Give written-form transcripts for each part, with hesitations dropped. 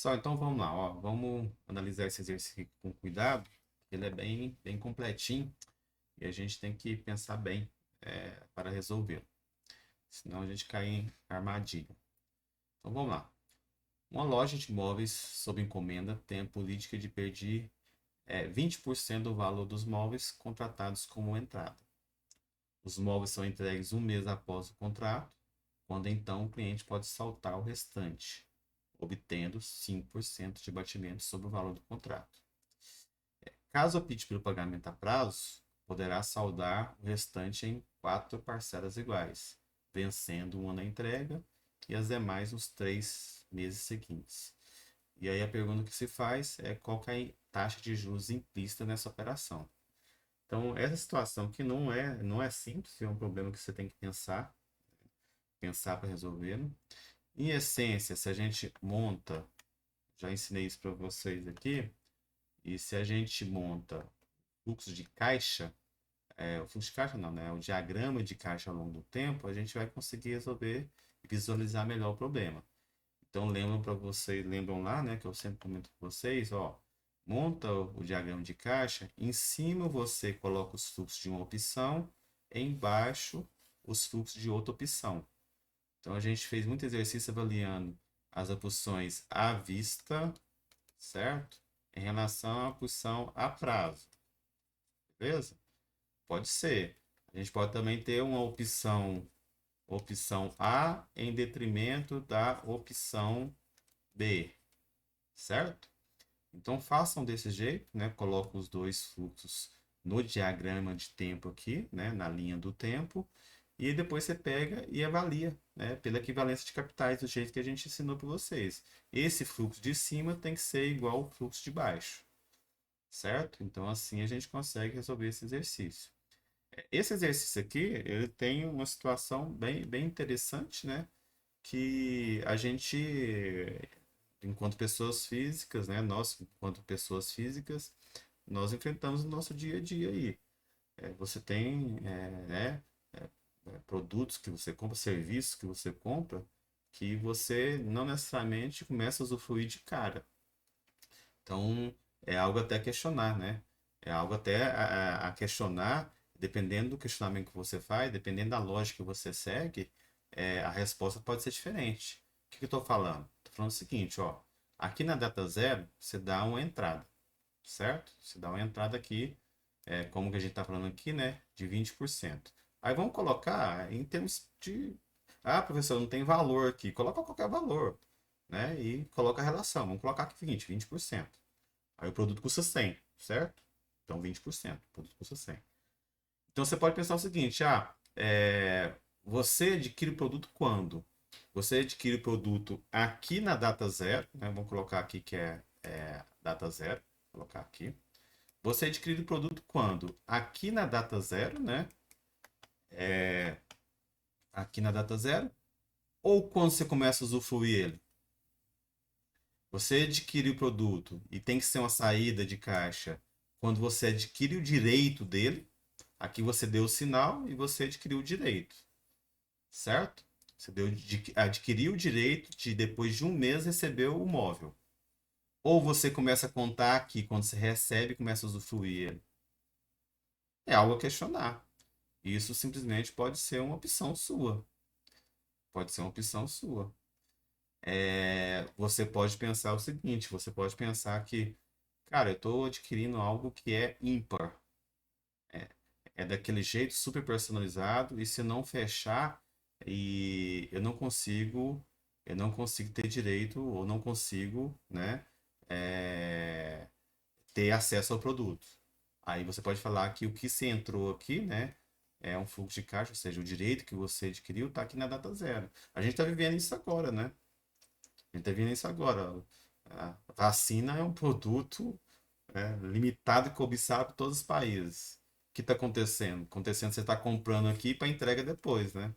Pessoal, então vamos lá, ó. Vamos analisar esse exercício aqui com cuidado. Ele é bem completinho e a gente tem que pensar bem para resolvê-lo. Senão a gente cai em armadilha. Então vamos lá. Uma loja de móveis sob encomenda tem a política de pedir 20% do valor dos móveis contratados como entrada. Os móveis são entregues um mês após o contrato, quando então o cliente pode saltar o restante, obtendo 5% de batimento sobre o valor do contrato. Caso opte pelo pagamento a prazo, poderá saldar o restante em 4 parcelas iguais, vencendo uma na entrega e as demais nos 3 meses seguintes. E aí a pergunta que se faz é qual que é a taxa de juros implícita nessa operação. Então, essa situação que não é simples, é um problema que você tem que pensar para resolver, né? Em essência, se a gente monta, já ensinei isso para vocês aqui, e se a gente monta fluxo de caixa, o fluxo de caixa não, né? O diagrama de caixa ao longo do tempo, a gente vai conseguir resolver e visualizar melhor o problema. Então lembram lá, né, que eu sempre comento com vocês, ó, monta o diagrama de caixa, em cima você coloca os fluxos de uma opção, embaixo os fluxos de outra opção. Então a gente fez muito exercício avaliando as opções à vista, certo? Em relação à opção a prazo, beleza? Pode ser. A gente pode também ter uma opção A em detrimento da opção B, certo? Então façam desse jeito, né? Coloca os dois fluxos no diagrama de tempo aqui, né? Na linha do tempo. E depois você pega e avalia, né? Pela equivalência de capitais, do jeito que a gente ensinou para vocês. Esse fluxo de cima tem que ser igual ao fluxo de baixo, certo? Então assim a gente consegue resolver esse exercício. Esse exercício aqui, ele tem uma situação bem interessante, né? Que a gente, enquanto pessoas físicas, né? Nós, enquanto pessoas físicas, nós enfrentamos no nosso dia a dia aí. Você tem, né? Produtos que você compra, serviços que você compra, que você não necessariamente começa a usufruir de cara. Então, é algo até a questionar, né? É algo até a questionar, dependendo do questionamento que você faz, dependendo da lógica que você segue, a resposta pode ser diferente. O que que eu estou falando? Estou falando o seguinte, ó. Aqui na data zero, você dá uma entrada, certo? Você dá uma entrada aqui, como que a gente está falando aqui, né? De 20%. Aí vamos colocar em termos de. Ah, professor, não tem valor aqui. Coloca qualquer valor, né? E coloca a relação. Vamos colocar aqui 20%. Aí o produto custa 100, certo? Então 20%, o produto custa 100. Então você pode pensar o seguinte, você adquire o produto quando? Você adquire o produto aqui na data zero, né? Vamos colocar aqui que é data zero, vou colocar aqui. Você adquire o produto quando? Aqui na data zero, né? Aqui na data zero. Ou quando você começa a usufruir ele? Você adquire o produto e tem que ser uma saída de caixa quando você adquire o direito dele. Aqui você deu o sinal e você adquiriu o direito, certo? Você adquiriu o direito de depois de um mês receber o móvel. Ou você começa a contar aqui quando você recebe e começa a usufruir ele. É algo a questionar. Isso simplesmente pode ser uma opção sua. Pode ser uma opção sua. Você pode pensar o seguinte: você pode pensar que, cara, eu estou adquirindo algo que é ímpar. É, é daquele jeito super personalizado e se não fechar e eu não consigo ter direito ou não consigo, né, é, ter acesso ao produto. Aí você pode falar que o que você entrou aqui, né, é um fluxo de caixa, ou seja, o direito que você adquiriu está aqui na data zero. A gente está vivendo isso agora, né? A gente está vivendo isso agora. A vacina é um produto limitado e cobiçado por todos os países. O que está acontecendo? Acontecendo, você está comprando aqui para entrega depois, né?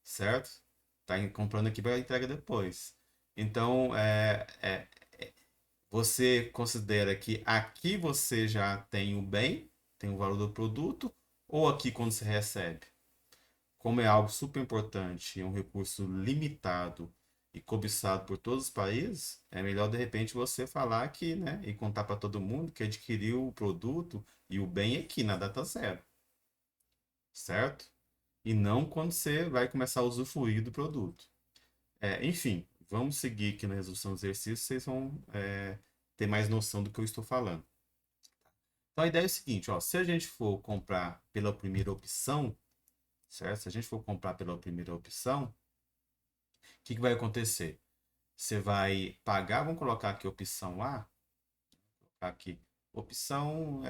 Certo? Está comprando aqui para entrega depois. Então, você considera que aqui você já tem o bem, tem o valor do produto, ou aqui quando você recebe? Como é algo super importante, é um recurso limitado e cobiçado por todos os países, é melhor de repente você falar que, né, e contar para todo mundo que adquiriu o produto e o bem aqui na data zero, certo? E não quando você vai começar a usufruir do produto. Enfim, vamos seguir aqui na resolução do exercício, vocês vão ter mais noção do que eu estou falando. Então a ideia é o seguinte, ó, se a gente for comprar pela primeira opção, certo? Se a gente for comprar pela primeira opção, o que vai acontecer? Você vai pagar, vamos colocar aqui opção A, colocar aqui, opção,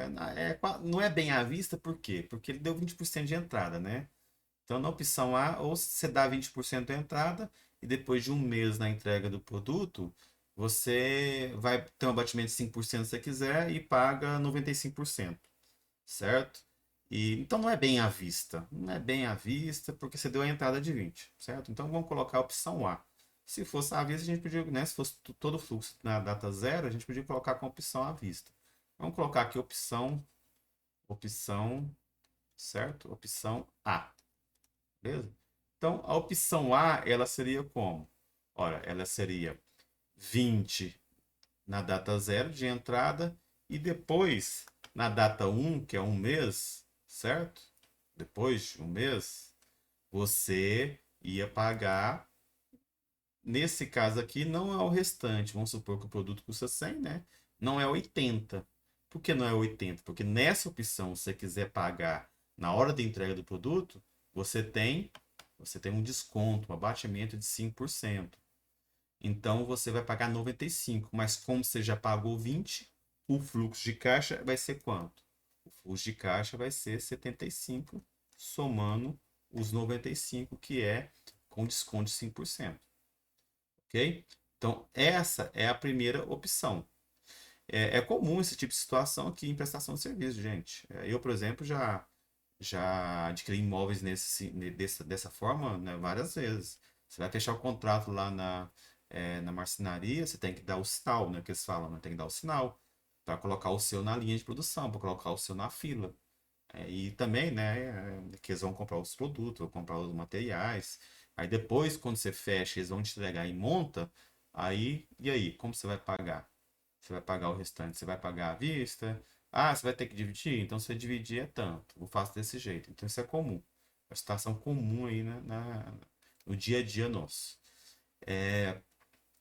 não é bem à vista, por quê? Porque ele deu 20% de entrada, né? Então, na opção A, ou você dá 20% da entrada e depois de um mês na entrega do produto, você vai ter um abatimento de 5% se você quiser e paga 95%, certo? Então não é bem à vista. Não é bem à vista porque você deu a entrada de 20, certo? Então vamos colocar a opção A. Se fosse à vista, a gente podia, né, se fosse todo o fluxo na data zero, a gente podia colocar com a opção à vista. Vamos colocar aqui opção, certo? Opção A. Beleza? Então, a opção A, ela seria como? Ora, ela seria 20 na data zero de entrada e depois, na data um que é um mês, certo? Depois de um mês, você ia pagar. Nesse caso aqui, não é o restante. Vamos supor que o produto custa 100, né? Não é 80. Por que não é 80? Porque nessa opção, se você quiser pagar na hora da entrega do produto, você tem você tem um desconto, um abatimento de 5%. Então você vai pagar 95, mas como você já pagou 20, o fluxo de caixa vai ser quanto? O fluxo de caixa vai ser 75, somando os 95, que é com desconto de 5%. Ok? Então, essa é a primeira opção. É comum esse tipo de situação aqui em prestação de serviço, gente. Eu, por exemplo, já adquiri imóveis dessa forma, né, várias vezes. Você vai fechar o contrato lá na marcenaria, você tem que dar o sinal, né, que eles falam, né, tem que dar o sinal para colocar o seu na linha de produção, para colocar o seu na fila. E também, né, que eles vão comprar os produtos, vão comprar os materiais. Aí depois, quando você fecha, eles vão te entregar em monta. E aí, como você vai pagar? Você vai pagar o restante, você vai pagar à vista. Ah, você vai ter que dividir? Então, se você dividir é tanto. Eu faço desse jeito. Então, isso é comum. É uma situação comum aí no dia a dia nosso.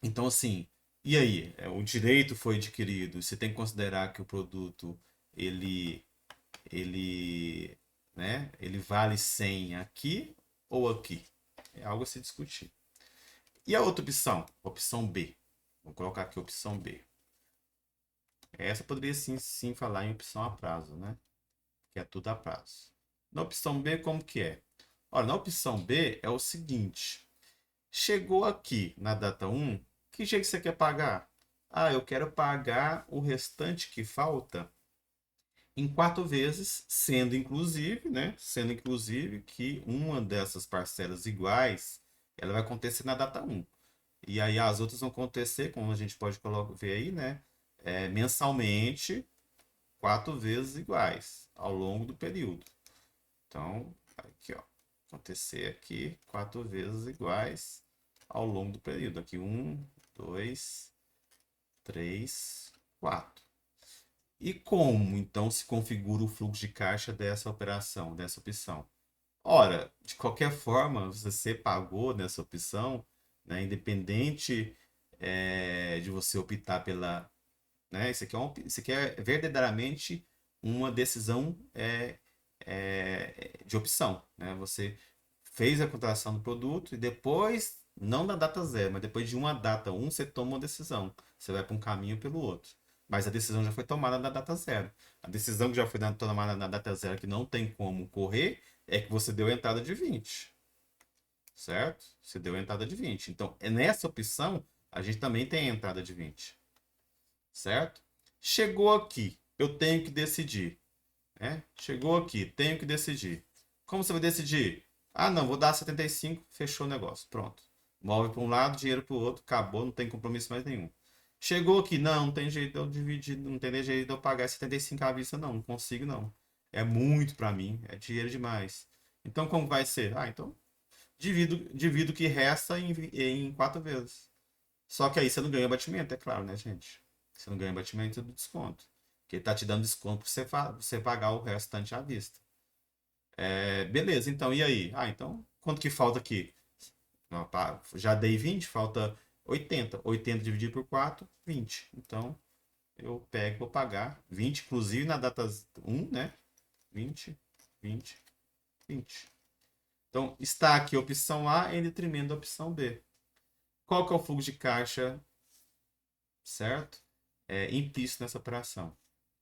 Então, assim, e aí? O direito foi adquirido. Você tem que considerar que o produto, ele, ele, ele vale 100 aqui ou aqui? É algo a se discutir. E a outra opção? Opção B. Vou colocar aqui a opção B. Essa poderia sim falar em opção a prazo, né? Que é tudo a prazo. Na opção B, como que é? Olha, na opção B é o seguinte: chegou aqui na data um, que jeito você quer pagar? Ah, eu quero pagar o restante que falta em 4 vezes, sendo inclusive, né? Sendo inclusive que uma dessas parcelas iguais, ela vai acontecer na data um. E aí as outras vão acontecer, como a gente pode ver aí, né? Mensalmente, 4 vezes iguais ao longo do período. Então, aqui, ó, acontecer aqui 4 vezes iguais ao longo do período. Aqui 1, 2, 3, 4. E como então se configura o fluxo de caixa dessa operação, dessa opção? Ora, de qualquer forma, você pagou nessa opção, né, independente de você optar pela, né, isso aqui é verdadeiramente uma decisão de opção, né? Você fez a contratação do produto e depois, não na data zero, mas depois de uma data um, você toma uma decisão. Você vai para um caminho ou pelo outro. Mas a decisão já foi tomada na data zero. A decisão que já foi tomada na data zero, que não tem como correr, é que você deu a entrada de 20. Certo? Você deu a entrada de 20. Então, nessa opção, a gente também tem a entrada de 20. Certo? Chegou aqui, eu tenho que decidir. Chegou aqui, tenho que decidir. Como você vai decidir? Ah, não, vou dar 75, fechou o negócio. Pronto. Move para um lado, dinheiro para o outro, acabou, não tem compromisso mais nenhum. Chegou aqui, não tem jeito de eu dividir, não tem jeito de eu pagar 75 à vista, não consigo não. É muito para mim, é dinheiro demais. Então como vai ser? Ah, então divido o que resta em 4 vezes. Só que aí você não ganha batimento, é claro, né, gente? Você não ganha batimento do desconto. Porque ele tá te dando desconto pra você pagar o restante à vista. Beleza, então, e aí? Então, quanto que falta aqui? Não, já dei 20, falta 80. 80 dividido por 4, 20. Então, eu pego, vou pagar 20, inclusive na data 1, né? 20, 20, 20. Então, está aqui a opção A em detrimento da opção B. Qual que é o fluxo de caixa, certo? Implícito nessa operação.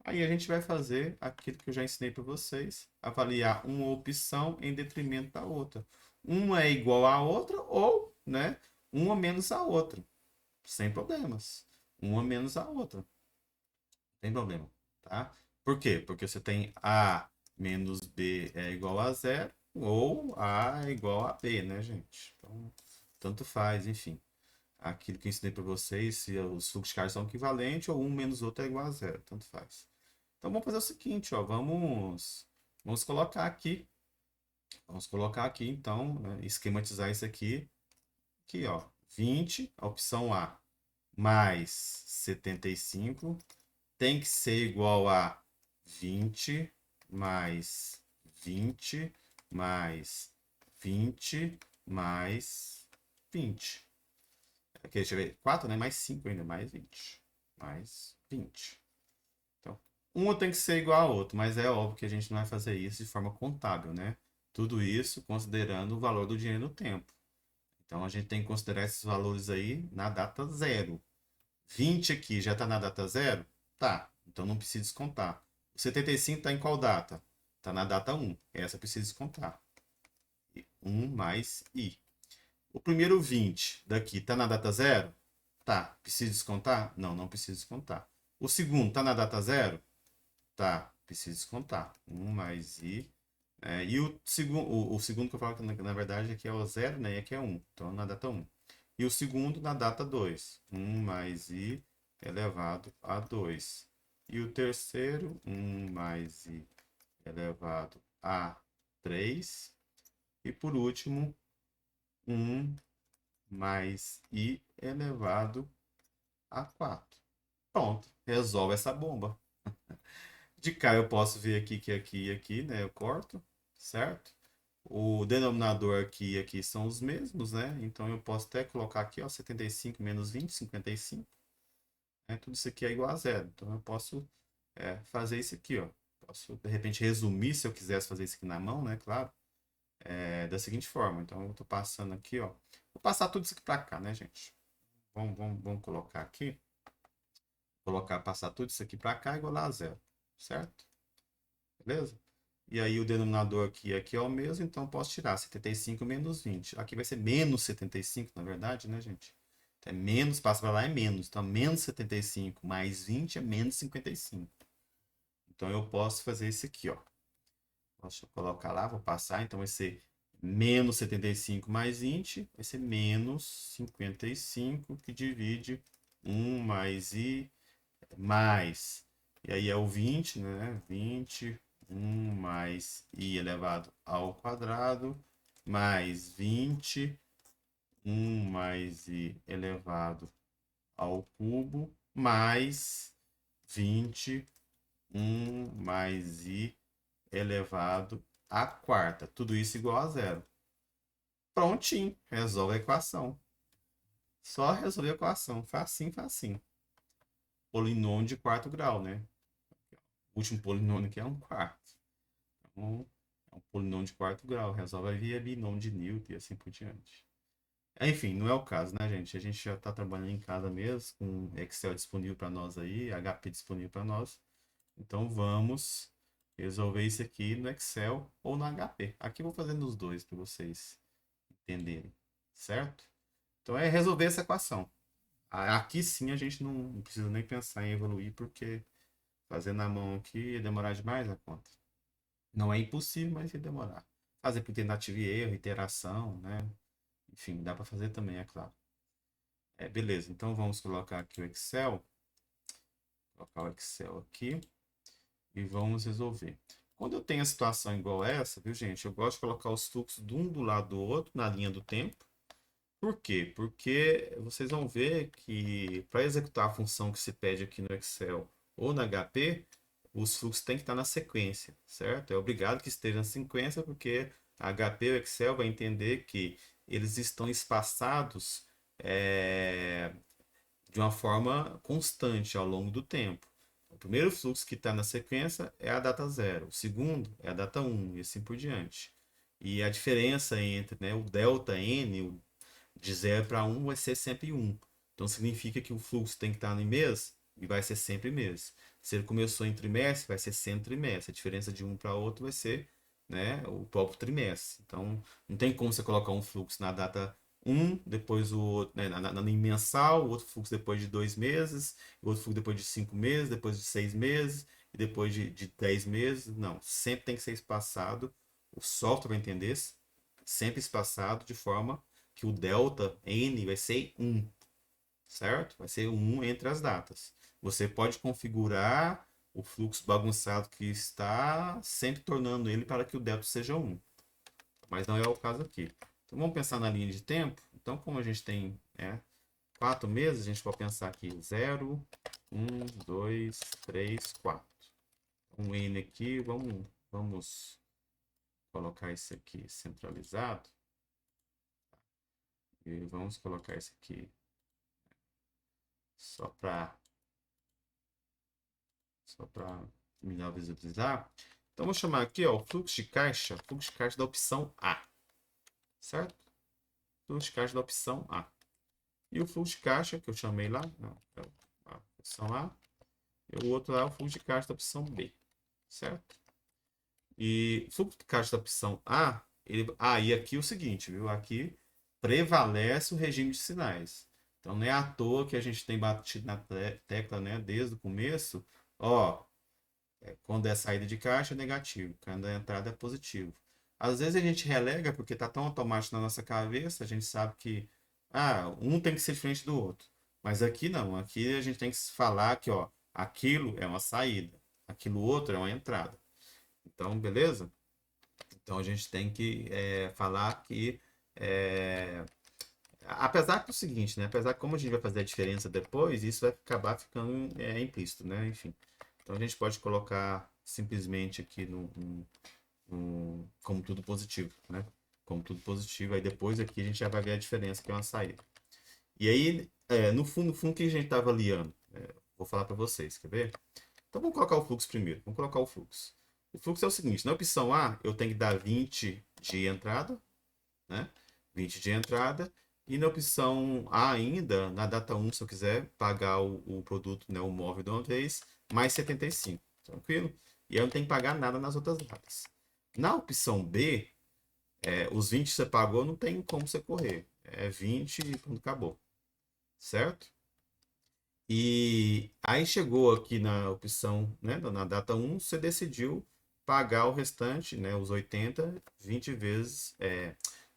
Aí a gente vai fazer aquilo que eu já ensinei para vocês, avaliar uma opção em detrimento da outra. Uma é igual à outra ou, né, uma menos a outra, sem problemas. Uma menos a outra, sem problema, tá? Por quê? Porque você tem A menos B é igual a zero ou A é igual a B, né, gente? Então, tanto faz, enfim. Aquilo que eu ensinei para vocês, se os fluxos de caixa são equivalentes ou um menos o outro é igual a zero, tanto faz. Então vamos fazer o seguinte, ó, vamos colocar aqui, então, né, esquematizar isso aqui, ó, 20, a opção A, mais 75 tem que ser igual a 20 mais 20 mais 20 mais 20. Aqui, deixa eu ver, 4, né? Mais 5 ainda, mais 20. Mais 20. Então, uma tem que ser igual a outra, mas é óbvio que a gente não vai fazer isso de forma contábil, né? Tudo isso considerando o valor do dinheiro no tempo. Então, a gente tem que considerar esses valores aí na data zero. 20 aqui já está na data zero? Tá, então não precisa descontar. O 75 está em qual data? Está na data 1. Essa precisa descontar. 1 mais I. O primeiro 20 daqui está na data zero? Tá. Precisa descontar? Não, não precisa descontar. O segundo está na data zero? Tá. Precisa descontar. 1 mais I. E o segundo que eu falo que na verdade aqui é o zero, né? E aqui é 1. Então na data 1. E o segundo na data 2. 1 mais I elevado a 2. E o terceiro, 1 mais I elevado a 3. E por último, 1 mais I elevado a 4. Pronto, resolve essa bomba. De cá eu posso ver aqui que aqui e aqui, né? Eu corto, certo? O denominador aqui e aqui são os mesmos, né? Então eu posso até colocar aqui, ó, 75 menos 20, 55. Né? Tudo isso aqui é igual a zero. Então eu posso fazer isso aqui, ó. Posso, de repente, resumir, se eu quisesse fazer isso aqui na mão, né? Claro. Da seguinte forma. Então eu estou passando aqui, ó. Vou passar tudo isso aqui para cá, né, gente? Vamos colocar aqui. Passar tudo isso aqui para cá igual a zero, certo? Beleza? E aí o denominador aqui é o mesmo, então eu posso tirar 75 menos 20. Aqui vai ser menos 75, na verdade, né, gente? Então, menos, passa para lá é menos. Então, menos 75 mais 20 é menos 55. Então, eu posso fazer isso aqui, ó. Deixa eu colocar lá, vou passar. Então, vai ser menos 75 mais 20, vai ser menos 55, que divide 1 mais I mais. E aí é o 20, né? 20, 1 mais I elevado ao quadrado, mais 20, 1 mais I elevado ao cubo, mais 20, 1 mais I elevado à quarta. Tudo isso igual a zero. Prontinho, resolve a equação. Só resolver a equação. Facinho, facinho. Polinômio de quarto grau, né? O último polinômio aqui é um quarto. Então, é um polinômio de quarto grau. Resolve via binômio de Newton e assim por diante. Enfim, não é o caso, né, gente? A gente já está trabalhando em casa mesmo, com Excel disponível para nós aí, HP disponível para nós. Então vamos resolver isso aqui no Excel ou no HP. Aqui eu vou fazer nos dois para vocês entenderem, certo? Então é resolver essa equação. Aqui sim a gente não precisa nem pensar em evoluir, porque fazer na mão aqui ia demorar demais a conta. Não é impossível, mas ia demorar. Fazer por tentativa e erro, iteração, né? Enfim, dá para fazer também, é claro. Beleza, então vamos colocar aqui o Excel. Colocar o Excel aqui e vamos resolver. Quando eu tenho a situação igual essa, viu, gente? Eu gosto de colocar os fluxos de um do lado do outro na linha do tempo. Por quê? Porque vocês vão ver que para executar a função que se pede aqui no Excel ou na HP, os fluxos têm que estar na sequência, certo? É obrigado que esteja na sequência, porque a HP e o Excel vai entender que eles estão espaçados de uma forma constante ao longo do tempo. O primeiro fluxo que está na sequência é a data zero, o segundo é a data um e assim por diante. E a diferença entre, né, o delta n, de 0 para 1 vai ser sempre 1. Então significa que o fluxo tem que estar em mês e vai ser sempre mês. Se ele começou em trimestre, vai ser sempre trimestre. A diferença de um para outro vai ser, né, o próprio trimestre. Então não tem como você colocar um fluxo na data um, depois o outro, né, em mensal, o outro fluxo depois de 2 meses, o outro fluxo depois de 5 meses, depois de 6 meses e depois de 10 meses. Não, sempre tem que ser espaçado. O software vai entender, sempre espaçado de forma que o delta n vai ser 1, certo? Vai ser 1 entre as datas. Você pode configurar o fluxo bagunçado que está, sempre tornando ele para que o delta seja 1. Mas não é o caso aqui. Então vamos pensar na linha de tempo. Então, como a gente tem 4 meses, a gente pode pensar aqui 0, 1, 2, 3, 4. Um n aqui, vamos colocar isso aqui centralizado. E vamos colocar isso aqui só para melhor visualizar. Então, vou chamar aqui ó, o fluxo de caixa da opção A, certo? Fluxo de caixa da opção A. E o fluxo de caixa que eu chamei lá, não, é a opção A, e o outro lá é o fluxo de caixa da opção B, certo? E o fluxo de caixa da opção A, e aqui é o seguinte, viu? Aqui prevalece o regime de sinais. Então não é à toa que a gente tem batido na tecla, né, desde o começo, ó, quando é saída de caixa é negativo, quando é entrada é positivo. Às vezes a gente relega porque está tão automático na nossa cabeça, a gente sabe que um tem que ser diferente do outro. Mas aqui não, aqui a gente tem que falar que ó, aquilo é uma saída, aquilo outro é uma entrada. Então, beleza? Então a gente tem que falar que apesar que é o seguinte, né? Apesar que como a gente vai fazer a diferença depois, isso vai acabar ficando implícito, né? Enfim. Então a gente pode colocar simplesmente aqui como tudo positivo, né? Como tudo positivo. Aí depois aqui a gente já vai ver a diferença que é uma saída. E aí, no fundo, o que a gente está avaliando? Vou falar para vocês, quer ver? Então vamos colocar o fluxo primeiro. Vamos colocar o fluxo. O fluxo é o seguinte, na opção A, eu tenho que dar 20 de entrada, né? 20 de entrada. E na opção A ainda, na data 1, se eu quiser pagar o produto, né, o móvel de uma vez, mais 75. Tranquilo? E aí eu não tenho que pagar nada nas outras datas. Na opção B, os 20 que você pagou não tem como você correr. É 20 e pronto, acabou. Certo? E aí chegou aqui na opção, né, na data 1, você decidiu pagar o restante, né, os 80, 20 vezes,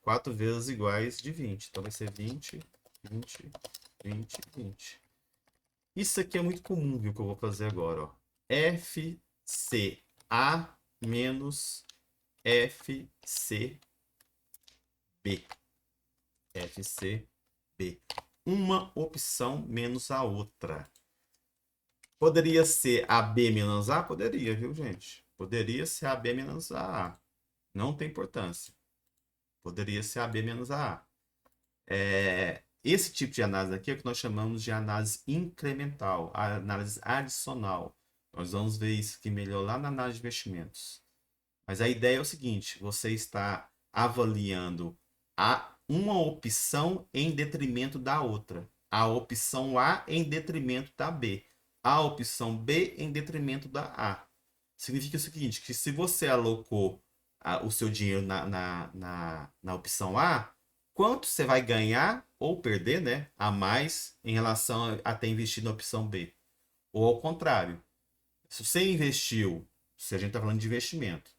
4 vezes iguais de 20. Então vai ser 20, 20, 20, 20. Isso aqui é muito comum, viu, que eu vou fazer agora, ó. FCA menos FCB. FCB. Uma opção menos a outra. Poderia ser AB menos A? Poderia, viu, gente? Poderia ser AB menos A. Não tem importância. Poderia ser AB menos A. Esse tipo de análise aqui é o que nós chamamos de análise incremental, a análise adicional. Nós vamos ver isso aqui melhor lá na análise de investimentos. Mas a ideia é o seguinte: você está avaliando uma opção em detrimento da outra. A opção A em detrimento da B. A opção B em detrimento da A. Significa o seguinte, que se você alocou o seu dinheiro na opção A, quanto você vai ganhar ou perder, né, a mais em relação a ter investido na opção B? Ou ao contrário, se você investiu, se a gente está falando de investimento,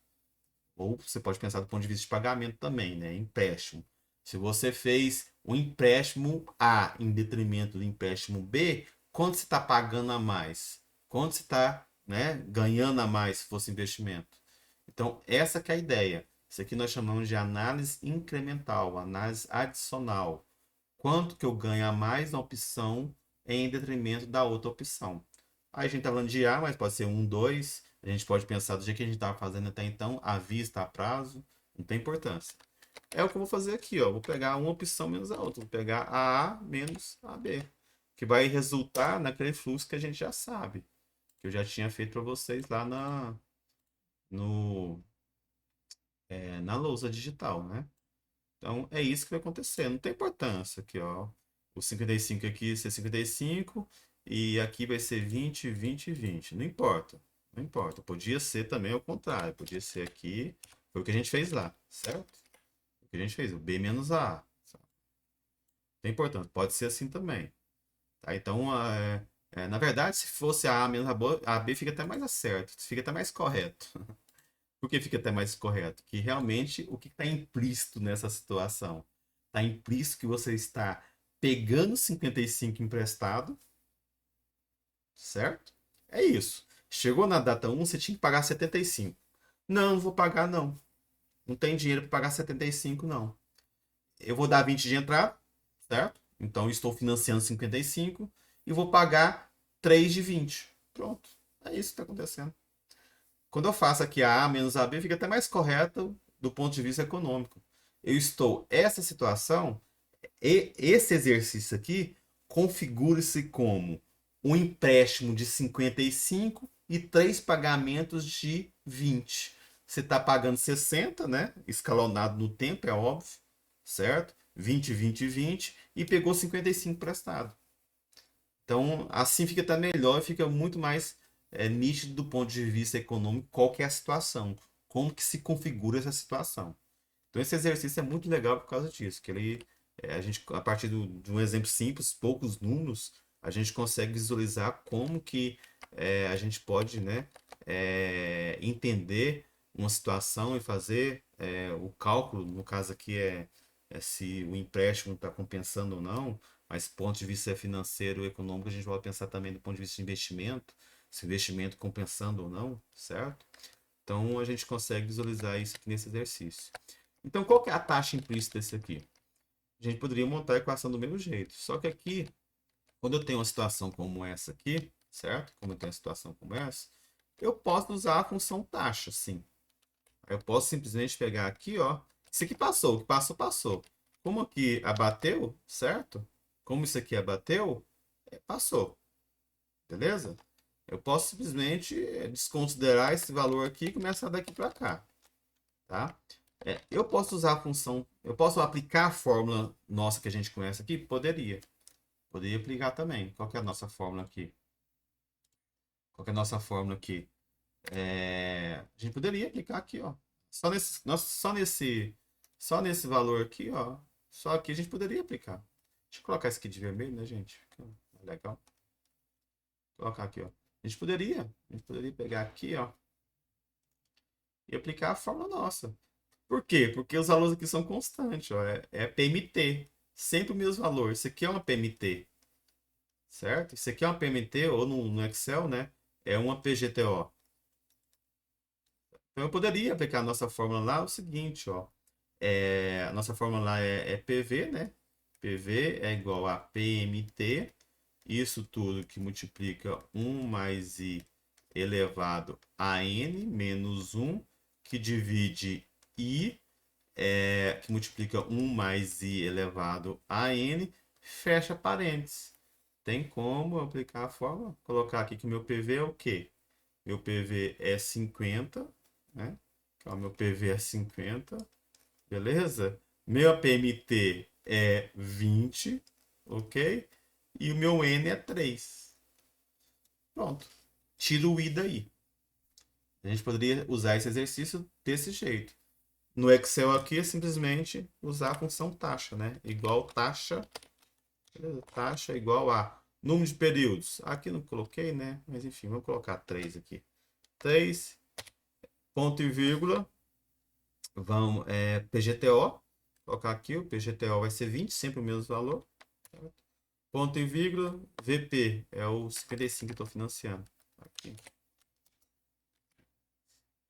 ou você pode pensar do ponto de vista de pagamento também, né? Empréstimo. Se você fez um empréstimo A em detrimento do empréstimo B, quanto você está pagando a mais? Quanto você está, né, ganhando a mais se fosse investimento? Então, essa que é a ideia. Isso aqui nós chamamos de análise incremental, análise adicional. Quanto que eu ganho a mais na opção em detrimento da outra opção. Aí a gente está falando de A, mas pode ser um, dois. A gente pode pensar do jeito que a gente estava fazendo até então, à vista, a prazo. Não tem importância. É o que eu vou fazer aqui, ó. Vou pegar uma opção menos a outra. Vou pegar a A menos a B. Que vai resultar naquele fluxo que a gente já sabe. Que eu já tinha feito para vocês lá no, na lousa digital, né? Então é isso que vai acontecer. Não tem importância aqui, ó. O 55 aqui vai ser 55 e aqui vai ser 20, 20 e 20. Não importa. Não importa. Podia ser também ao contrário. Podia ser aqui. Foi o que a gente fez lá, certo? O que a gente fez, o B menos a A. Tem importância. Pode ser assim também. Tá? Então, na verdade, se fosse a A menos a B fica até mais certo. Fica até mais correto. Por que fica até mais correto? Que realmente o que está implícito nessa situação? Está implícito que você está pegando 55 emprestado, certo? É isso. Chegou na data 1, você tinha que pagar 75. Não, não vou pagar não. Não tem dinheiro para pagar 75, não. Eu vou dar 20 de entrada, certo? Então estou financiando 55 e vou pagar 3 de 20. Pronto. É isso que está acontecendo. Quando eu faço aqui a A menos a B, fica até mais correto do ponto de vista econômico. Eu estou, essa situação, esse exercício aqui, configura-se como um empréstimo de 55 e três pagamentos de 20. Você está pagando 60, né? Escalonado no tempo, é óbvio, certo? 20, 20 e 20, e pegou 55 prestado. Então, assim fica até melhor e fica muito mais nítido do ponto de vista econômico qual que é a situação, como que se configura essa situação. Então, esse exercício é muito legal por causa disso, que ele, a gente, a partir de um exemplo simples, poucos números, a gente consegue visualizar como que a gente pode, né, entender uma situação e fazer o cálculo, no caso aqui é se o empréstimo está compensando ou não, mas do ponto de vista financeiro e econômico, a gente vai pensar também do ponto de vista de investimento, se o investimento compensando ou não, certo? Então a gente consegue visualizar isso aqui nesse exercício. Então qual que é a taxa implícita desse aqui? A gente poderia montar a equação do mesmo jeito, só que aqui, quando eu tenho uma situação como essa aqui, certo? Como eu tenho uma situação como essa, eu posso usar a função taxa, sim. Eu posso simplesmente pegar aqui, ó. Isso aqui passou, o que passou, passou. Como aqui abateu, certo? Como isso aqui abateu, passou. Beleza? Eu posso simplesmente desconsiderar esse valor aqui e começar daqui para cá. Tá? Eu posso usar a função, eu posso aplicar a fórmula nossa que a gente conhece aqui? Poderia. Poderia aplicar também. Qual que é a nossa fórmula aqui? Qual que é a nossa fórmula aqui? A gente poderia aplicar aqui, ó. Só nesse valor aqui, ó. Só aqui a gente poderia aplicar. Deixa eu colocar esse aqui de vermelho, né, gente? Legal. Vou colocar aqui, ó. A gente poderia pegar aqui, ó, e aplicar a fórmula nossa. Por quê? Porque os valores aqui são constantes, ó. É PMT. Sempre o mesmo valor. Isso aqui é uma PMT, certo? Isso aqui é uma PMT, ou no Excel, né? É uma PGTO. Então eu poderia aplicar a nossa fórmula lá o seguinte, ó. A nossa fórmula lá é PV, né? PV é igual a PMT. Isso tudo que multiplica 1 mais I elevado a N menos 1, que divide I, que multiplica 1 mais I elevado a N, fecha parênteses. Tem como eu aplicar a fórmula? Colocar aqui que o meu PV é o quê? Meu PV é 50, né? Então, meu PV é 50, beleza? Meu APMT é 20, ok? E o meu N é 3. Pronto. Tiro o I daí. A gente poderia usar esse exercício desse jeito. No Excel aqui é simplesmente usar a função taxa, né? Igual taxa, beleza? Taxa igual a número de períodos. Aqui não coloquei, né? Mas enfim, vamos colocar 3 aqui. 3, ponto e vírgula. Vamos, PGTO. Vou colocar aqui, o PGTO vai ser 20, sempre o mesmo valor. Certo? Ponto e vírgula. VP é o 55 que eu estou financiando. Aqui.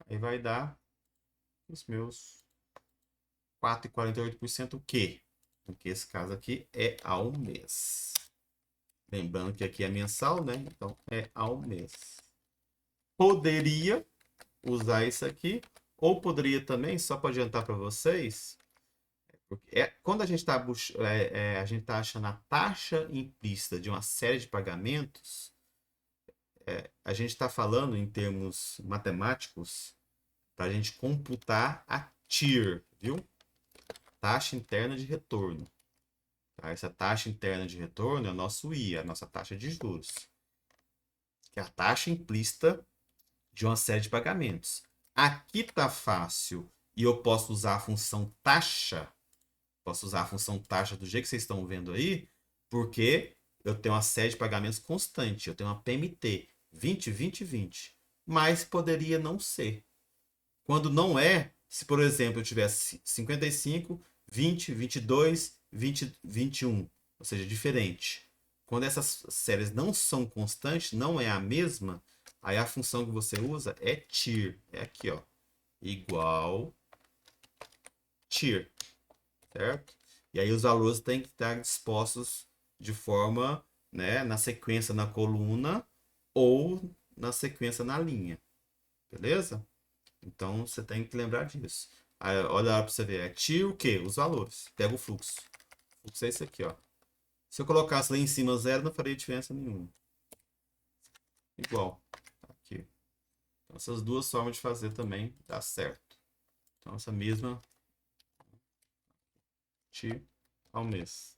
Aí vai dar os meus 4,48% o quê? Porque esse caso aqui é ao mês. Lembrando que aqui é mensal, né? Então é ao mês. Poderia usar isso aqui, ou poderia também, só para adiantar para vocês, quando a gente está a gente tá achando a taxa implícita de uma série de pagamentos, a gente está falando em termos matemáticos para a gente computar a TIR, viu? Taxa interna de retorno. Tá? Essa taxa interna de retorno é o nosso I, a nossa taxa de juros, que é a taxa implícita de uma série de pagamentos. Aqui está fácil e eu posso usar a função taxa. Posso usar a função taxa do jeito que vocês estão vendo aí, porque eu tenho uma série de pagamentos constante. Eu tenho uma PMT 20, 20, 20. Mas poderia não ser. Quando não é, se por exemplo eu tivesse 55, 20, 22, 20, 21, ou seja, diferente. Quando essas séries não são constantes, não é a mesma, aí a função que você usa é TIR. É aqui, ó. Igual TIR, certo? E aí os valores têm que estar dispostos de forma, né, na sequência na coluna ou na sequência na linha. Beleza? Então você tem que lembrar disso. Aí, olha lá para você ver. É TIR o quê? Os valores. Pega o fluxo. O fluxo é esse aqui, ó. Se eu colocasse lá em cima zero, não faria diferença nenhuma. Igual. Aqui. Então, essas duas formas de fazer também dá certo. Então, essa mesma TIR ao mês.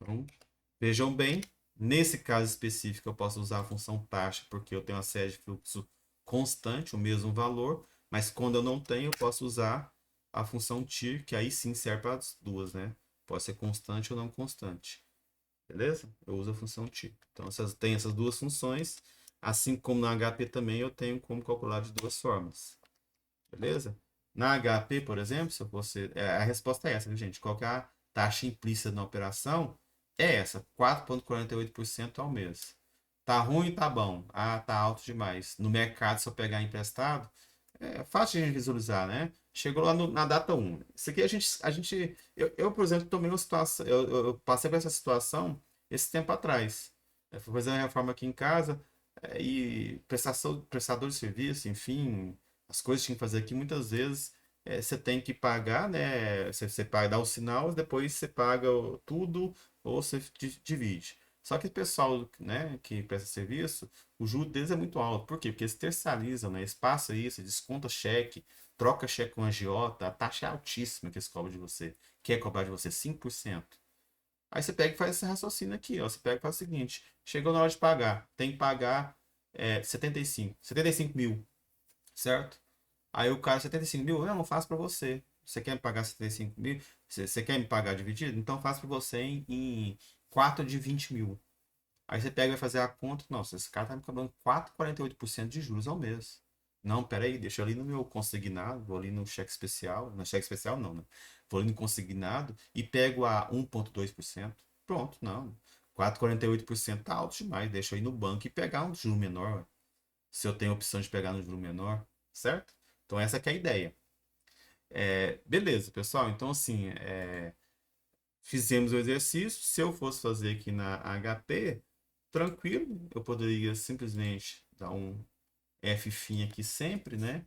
Então, vejam bem. Nesse caso específico, eu posso usar a função taxa, porque eu tenho uma série de fluxo constante, o mesmo valor. Mas quando eu não tenho, eu posso usar a função TIR, que aí sim serve para as duas, né? Pode ser constante ou não constante. Beleza? Eu uso a função TIR. Então, tem essas duas funções. Assim como na HP também, eu tenho como calcular de duas formas. Beleza? Na HP, por exemplo, se você, a resposta é essa, viu, gente? Qual que é a taxa implícita na operação? É essa, 4,48% ao mês. Tá ruim, tá bom. Ah, tá alto demais. No mercado, se eu pegar emprestado, é fácil de a gente visualizar, né? Chegou lá na data 1. Isso aqui eu, por exemplo, tomei uma situação, eu passei por essa situação esse tempo atrás. Eu fui fazer uma reforma aqui em casa e prestador de serviço, enfim, as coisas que tinha que fazer aqui, muitas vezes você tem que pagar, né? Você paga, dá o sinal, depois você paga tudo ou você divide. Só que o pessoal, né, que presta serviço, o juro deles é muito alto. Por quê? Porque eles terceirizam, né? Eles passam isso, desconta cheque, troca cheque com agiota, a taxa é altíssima que eles cobram de você. Quer cobrar de você 5%. Aí você pega e faz esse raciocínio aqui, ó. Você pega e faz o seguinte: chegou na hora de pagar, tem que pagar 75 mil, certo? Aí o cara, 75 mil, eu não faço para você. Você quer me pagar 75 mil? Você quer me pagar dividido? Então faço para você em 4 de 20 mil. Aí você pega e vai fazer a conta. Nossa, esse cara tá me cobrando 4,48% de juros ao mês. Não, peraí, deixa eu ali no meu consignado, vou ali no cheque especial. No cheque especial não, né? Vou ali no consignado e pego a 1,2%. Pronto, não. 4,48% tá alto demais. Deixa eu ir no banco e pegar um juro menor. Se eu tenho a opção de pegar no juro menor, certo? Então essa que é a ideia. Beleza, pessoal. Então assim, fizemos o exercício. Se eu fosse fazer aqui na HP, tranquilo, eu poderia simplesmente dar um F aqui sempre, né?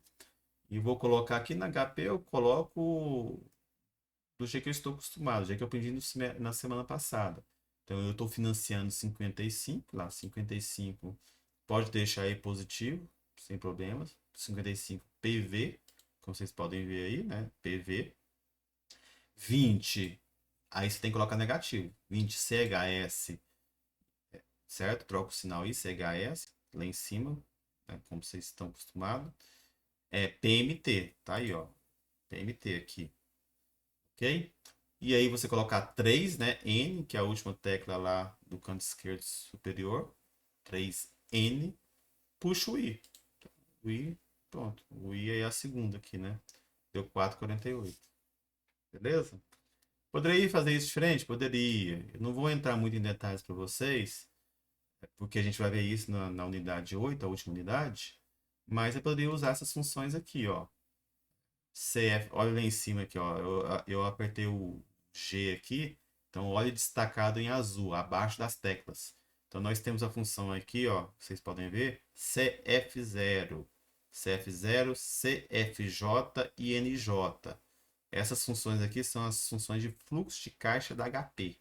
E vou colocar aqui na HP, eu coloco do jeito que eu estou acostumado, do jeito que eu aprendi na semana passada. Então eu estou financiando 55, lá 55 pode deixar aí positivo, sem problemas. 55 PV, como vocês podem ver aí, né? PV. 20, aí você tem que colocar negativo. 20 CHS, certo? Troca o sinal aí, CHS, lá em cima, né? Como vocês estão acostumados. PMT, tá aí, ó. PMT aqui, ok? E aí você colocar 3, né? N, que é a última tecla lá do canto esquerdo superior. 3N, puxa o I. O I, pronto. O I é a segunda aqui, né? Deu 4,48. Beleza? Poderia fazer isso diferente? Poderia. Eu não vou entrar muito em detalhes para vocês, porque a gente vai ver isso na unidade 8, a última unidade. Mas eu poderia usar essas funções aqui, ó. CF, olha lá em cima aqui, ó. Eu apertei o G aqui, então olha destacado em azul, abaixo das teclas. Então nós temos a função aqui, ó, vocês podem ver, CF0, CF0, CFJ e NJ. Essas funções aqui são as funções de fluxo de caixa da HP,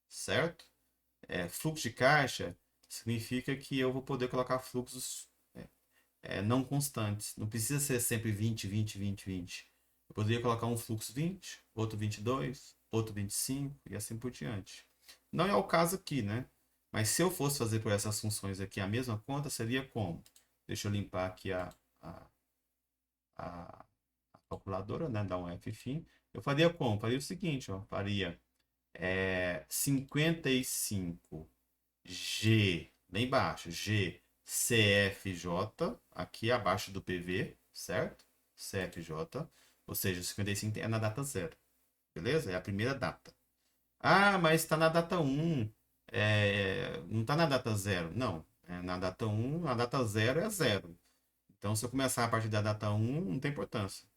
certo? Fluxo de caixa significa que eu vou poder colocar fluxos não constantes. Não precisa ser sempre 20, 20, 20, 20. Eu poderia colocar um fluxo 20, outro 22, outro 25 e assim por diante. Não é o caso aqui, né? Mas se eu fosse fazer por essas funções aqui a mesma conta, seria como? Deixa eu limpar aqui a, a calculadora, né? Dar um F-fim. Eu faria como? Faria o seguinte, ó. Faria 55 G, lá embaixo, G, CFJ, aqui abaixo do PV, certo? CFJ, ou seja, o 55 é na data zero, beleza? É a primeira data. Ah, mas está na data um, não está na data zero. Não, na data um, na data zero é zero. Então, se eu começar a partir da data um, não tem importância.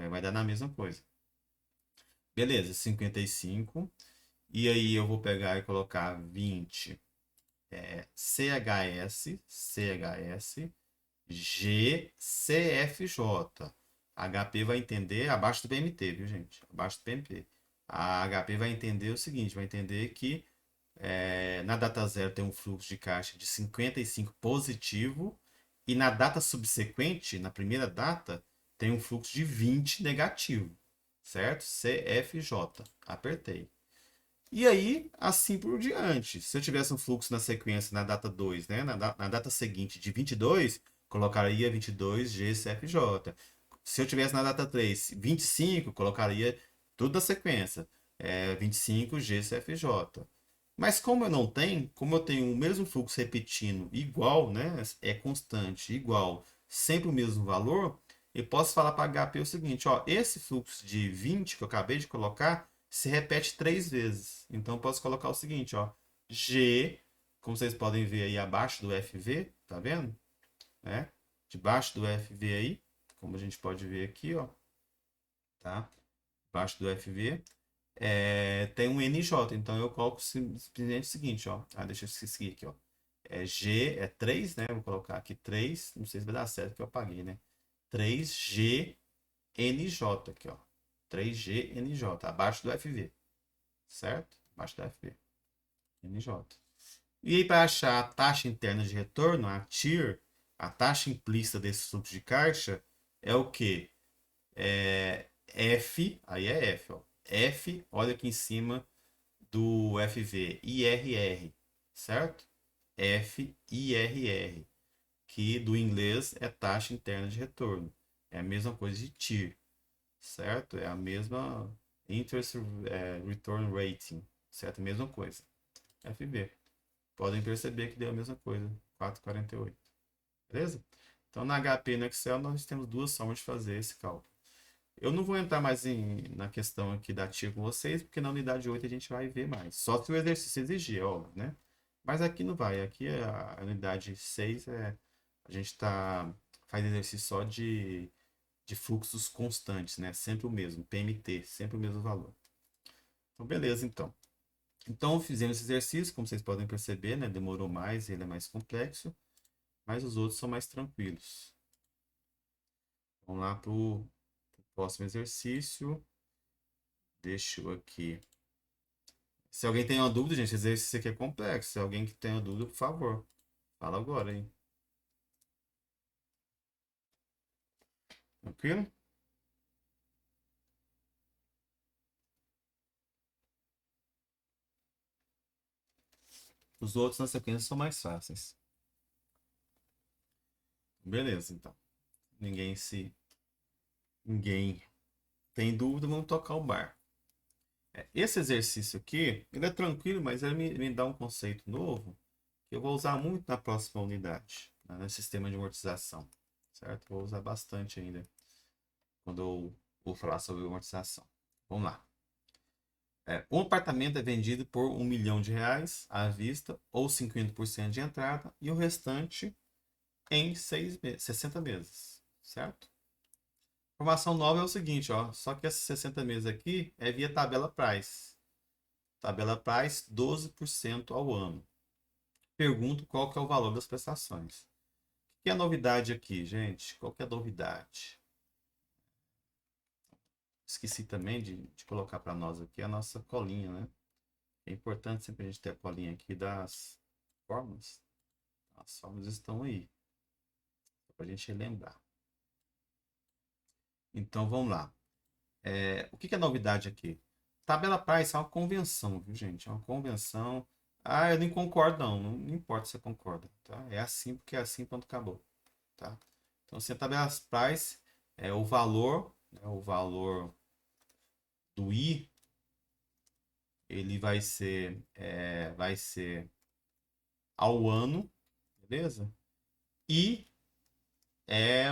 Vai dar na mesma coisa. Beleza, 55. E aí eu vou pegar e colocar 20 CHS, GCFJ. HP vai entender abaixo do PMT, viu, gente? Abaixo do PMT. A HP vai entender o seguinte: vai entender que na data zero tem um fluxo de caixa de 55 positivo e na data subsequente, na primeira data, tem um fluxo de 20 negativo, certo? CFJ. Apertei. E aí, assim por diante. Se eu tivesse um fluxo na sequência na data 2, né? Na data seguinte de 22, colocaria 22 GCFJ. Se eu tivesse na data 3, 25, colocaria tudo na sequência. 25 GCFJ. Mas como eu não tenho, como eu tenho o mesmo fluxo repetindo igual, né? É constante, igual, sempre o mesmo valor, eu posso falar para HP o seguinte, ó, esse fluxo de 20 que eu acabei de colocar se repete 3 vezes. Então eu posso colocar o seguinte, ó, G, como vocês podem ver aí abaixo do FV, tá vendo? Né? Debaixo do FV aí, como a gente pode ver aqui, ó, tá? Debaixo do FV, tem um NJ, então eu coloco simplesmente o seguinte, ó. Deixa eu seguir aqui, ó. G é 3, né? Vou colocar aqui 3, não sei se vai dar certo que eu apaguei, né? 3GNJ aqui, ó. 3GNJ, abaixo do FV, certo? Abaixo do FV, NJ. E aí, para achar a taxa interna de retorno, a TIR, a taxa implícita desse fluxo de caixa, é o quê? F, aí é F, ó. F, olha aqui em cima do FV, IRR, certo? FIRR, que do inglês é taxa interna de retorno. É a mesma coisa de TIR, certo? É a mesma Interest Return Rating, certo? Mesma coisa. FB. Podem perceber que deu a mesma coisa, 4,48. Beleza? Então, na HP e no Excel, nós temos duas formas de fazer esse cálculo. Eu não vou entrar mais na questão aqui da TIR com vocês, porque na unidade 8 a gente vai ver mais. Só se o exercício exigir, óbvio, né? Mas aqui não vai. Aqui a unidade 6 a gente faz exercício só de fluxos constantes, né? Sempre o mesmo, PMT, sempre o mesmo valor. Então, beleza, então. Então, fizemos esse exercício, como vocês podem perceber, né? Demorou mais, ele é mais complexo, mas os outros são mais tranquilos. Vamos lá para o próximo exercício. Deixa eu aqui. Se alguém tem uma dúvida, gente, esse exercício aqui é complexo. Se alguém que tem uma dúvida, por favor, fala agora, hein? Tranquilo? Os outros na sequência são mais fáceis. Beleza, então. Ninguém tem dúvida, vamos tocar o bar. Esse exercício aqui, ele é tranquilo, mas ele me dá um conceito novo que eu vou usar muito na próxima unidade, né, no sistema de amortização, certo? Vou usar bastante ainda quando eu vou falar sobre amortização. Vamos lá. Um apartamento é vendido por R$ 1 milhão à vista ou 50% de entrada e o restante em 60 meses, certo? Informação nova é o seguinte, ó, só que esses 60 meses aqui é via tabela Price. Tabela Price, 12% ao ano. Pergunto qual que é o valor das prestações. O que é a novidade aqui, gente? Qual que é a novidade? Esqueci também de colocar para nós aqui a nossa colinha, né? É importante sempre a gente ter a colinha aqui das fórmulas. As fórmulas estão aí, para a gente lembrar. Então vamos lá. O que é novidade aqui? Tabela Price é uma convenção, viu, gente? É uma convenção. Ah, eu nem concordo, não. Não importa se você concorda, tá? É assim porque é assim, ponto, acabou, tá? Então, se a tabela Price é o valor, né, o valor do I, ele vai ser ao ano, beleza? E é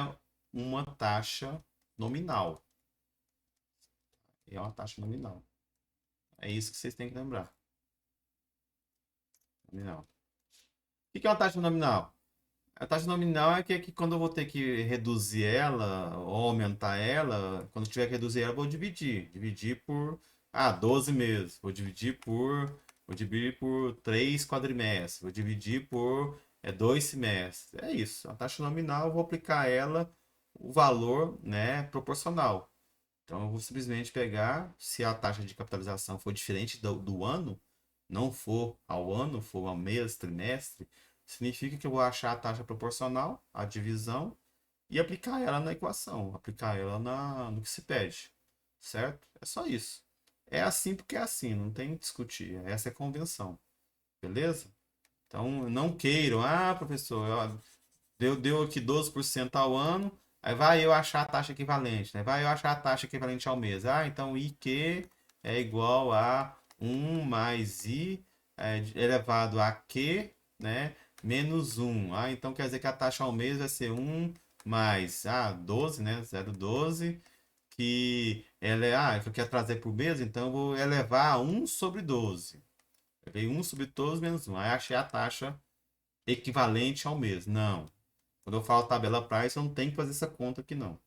uma taxa nominal. É uma taxa nominal. É isso que vocês têm que lembrar. Nominal. O que é uma taxa nominal? A taxa nominal é que quando eu vou ter que reduzir ela ou aumentar ela, quando tiver que reduzir ela, eu vou dividir. Dividir por 12 meses. Vou dividir por 3 quadrimestres. Vou dividir por 2 semestres. É isso. A taxa nominal, eu vou aplicar ela o valor, né, proporcional. Então eu vou simplesmente pegar, se a taxa de capitalização for diferente do ano, não for ao ano, for ao mês, trimestre, significa que eu vou achar a taxa proporcional, a divisão, e aplicar ela na equação, aplicar ela no que se pede, certo? É só isso. É assim porque é assim, não tem que discutir. Essa é a convenção, beleza? Então não queiram, professor, deu aqui 12% ao ano, aí vai eu achar a taxa equivalente, né? Vai eu achar a taxa equivalente ao mês. Então IQ é igual a 1 mais I elevado a Q, né? Menos 1. Então quer dizer que a taxa ao mês vai ser 1 mais 12, né? 0,12, que eu quero trazer para o mês, então eu vou elevar a 1 sobre 12. Eu veio 1 sobre 12 menos 1. Aí achei a taxa equivalente ao mês. Não. Quando eu falo tabela price, eu não tenho que fazer essa conta aqui, não.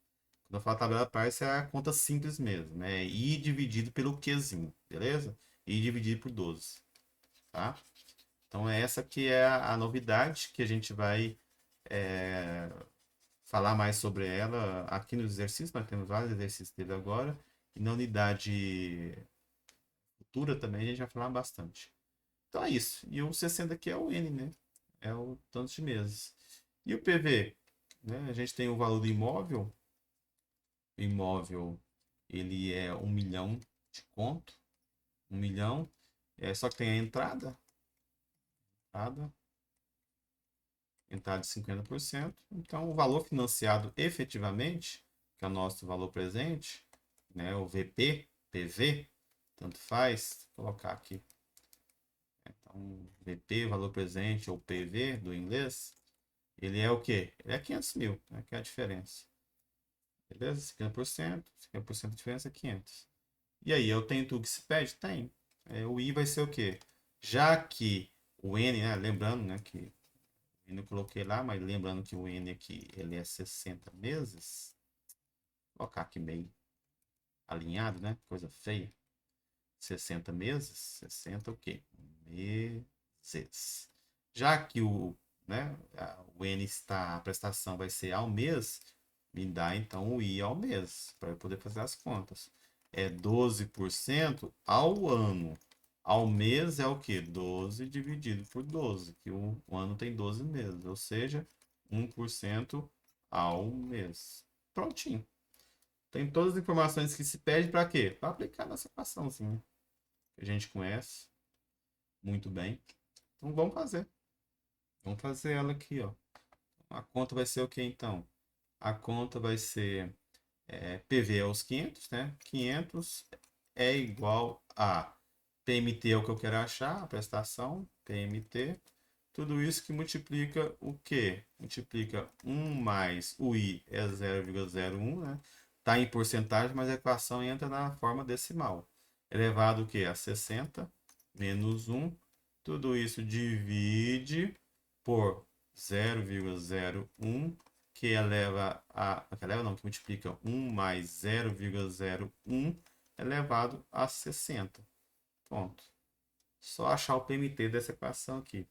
Quando eu falo tabela price, é a conta simples mesmo, né? I dividido pelo Qzinho, beleza? I dividido por 12, tá? Então, essa que é a novidade que a gente vai é, falar mais sobre ela aqui no exercício. Nós temos vários exercícios dele agora. E na unidade futura também a gente vai falar bastante. Então, é isso. E o 60 aqui é o N, né? É o tanto de meses. E o PV? Né? A gente tem o valor do imóvel. O imóvel, ele é 1 milhão de conto. 1 milhão. Só que tem a entrada, entrada de 50%. Então, o valor financiado efetivamente, que é o nosso valor presente, né? O VP, PV, tanto faz, vou colocar aqui. Então, VP, valor presente, ou PV, do inglês, ele é o quê? Ele é 500 mil, né? Que é a diferença. Beleza? 50% de diferença é 500. E aí, eu tenho tudo que se pede? Tem. O I vai ser o quê? Já que o N, né, lembrando, né, que o N eu coloquei lá, mas lembrando que o N aqui, ele é 60 meses. Vou colocar aqui meio alinhado, né? Coisa feia. 60 meses, 60 o quê? Meses. Já que o N a prestação vai ser ao mês, me dá então o I ao mês, para eu poder fazer as contas. É 12% ao ano. Ao mês é o quê? 12 dividido por 12, que o ano tem 12 meses, ou seja, 1% ao mês. Prontinho. Tem todas as informações que se pede para quê? Para aplicar nessa equaçãozinha que a gente conhece muito bem. Então vamos fazer. Vamos fazer ela aqui, ó. A conta vai ser o que então? A conta vai ser PV aos 500, né? 500 é igual a PMT é o que eu quero achar, a prestação, PMT. Tudo isso que multiplica o quê? Multiplica 1 mais o I é 0,01, né? Está em porcentagem, mas a equação entra na forma decimal. Elevado o quê? A 60 menos 1. Tudo isso divide por 0,01 que eleva a... que eleva não, que multiplica 1 mais 0,01 elevado a 60. Pronto. Só achar o PMT dessa equação aqui.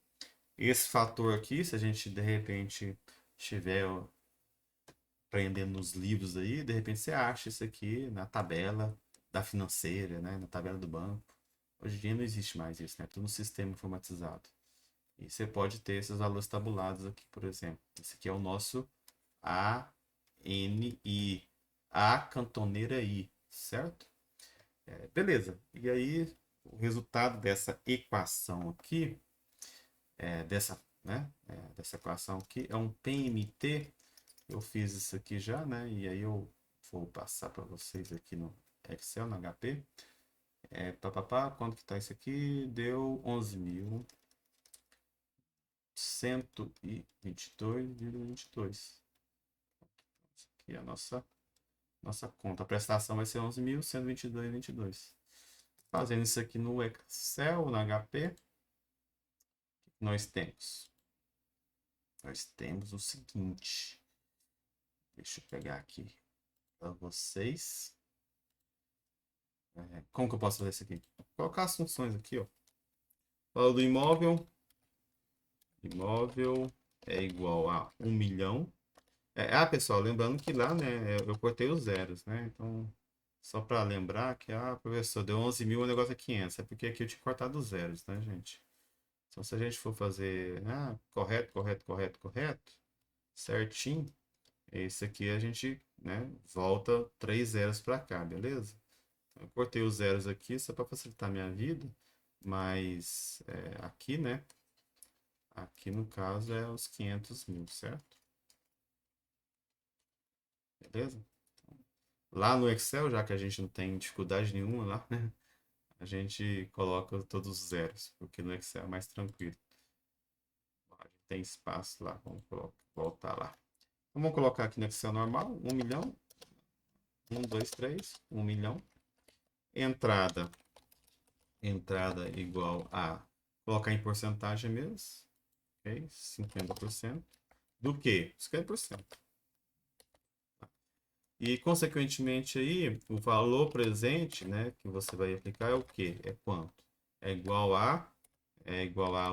Esse fator aqui, se a gente de repente estiver aprendendo nos livros aí, de repente você acha isso aqui na tabela da financeira, né? Na tabela do banco. Hoje em dia não existe mais isso, né? Tudo no sistema informatizado. E você pode ter esses valores tabulados aqui, por exemplo. Esse aqui é o nosso ANI, a cantoneira I, certo? Beleza. E aí, o resultado dessa equação aqui, dessa equação aqui, é um PMT. Eu fiz isso aqui já, né? E aí eu vou passar para vocês aqui no Excel, no HP. Quanto que tá isso aqui? Deu 11.122,22. Isso aqui é a nossa conta. A prestação vai ser 11.122,22. Fazendo isso aqui no Excel, no HP, nós temos? Nós temos o seguinte. Deixa eu pegar aqui para vocês. Como que eu posso fazer isso aqui? Vou colocar as funções aqui, ó. Valor do imóvel. Imóvel é igual a 1 milhão. Pessoal, lembrando que lá, né, eu cortei os zeros, né? Então, só para lembrar que, professor, deu 11 mil, o negócio é 500. É porque aqui eu tinha cortado os zeros, né, gente? Então, se a gente for fazer correto, correto, correto, correto, certinho, esse aqui a gente, né, volta 3 zeros para cá, beleza? Eu cortei os zeros aqui só para facilitar a minha vida, mas aqui, né, aqui no caso é os 500 mil, certo? Beleza? Lá no Excel, já que a gente não tem dificuldade nenhuma lá, né, a gente coloca todos os zeros, porque no Excel é mais tranquilo. A gente tem espaço lá, vamos voltar lá. Então, vamos colocar aqui no Excel normal, 1 milhão, 1, 2, 3, 1 milhão. Entrada igual a, colocar em porcentagem mesmo, ok? 50%. Do que? 50%. E, consequentemente, aí, o valor presente, né, que você vai aplicar é o quê? É quanto? É igual a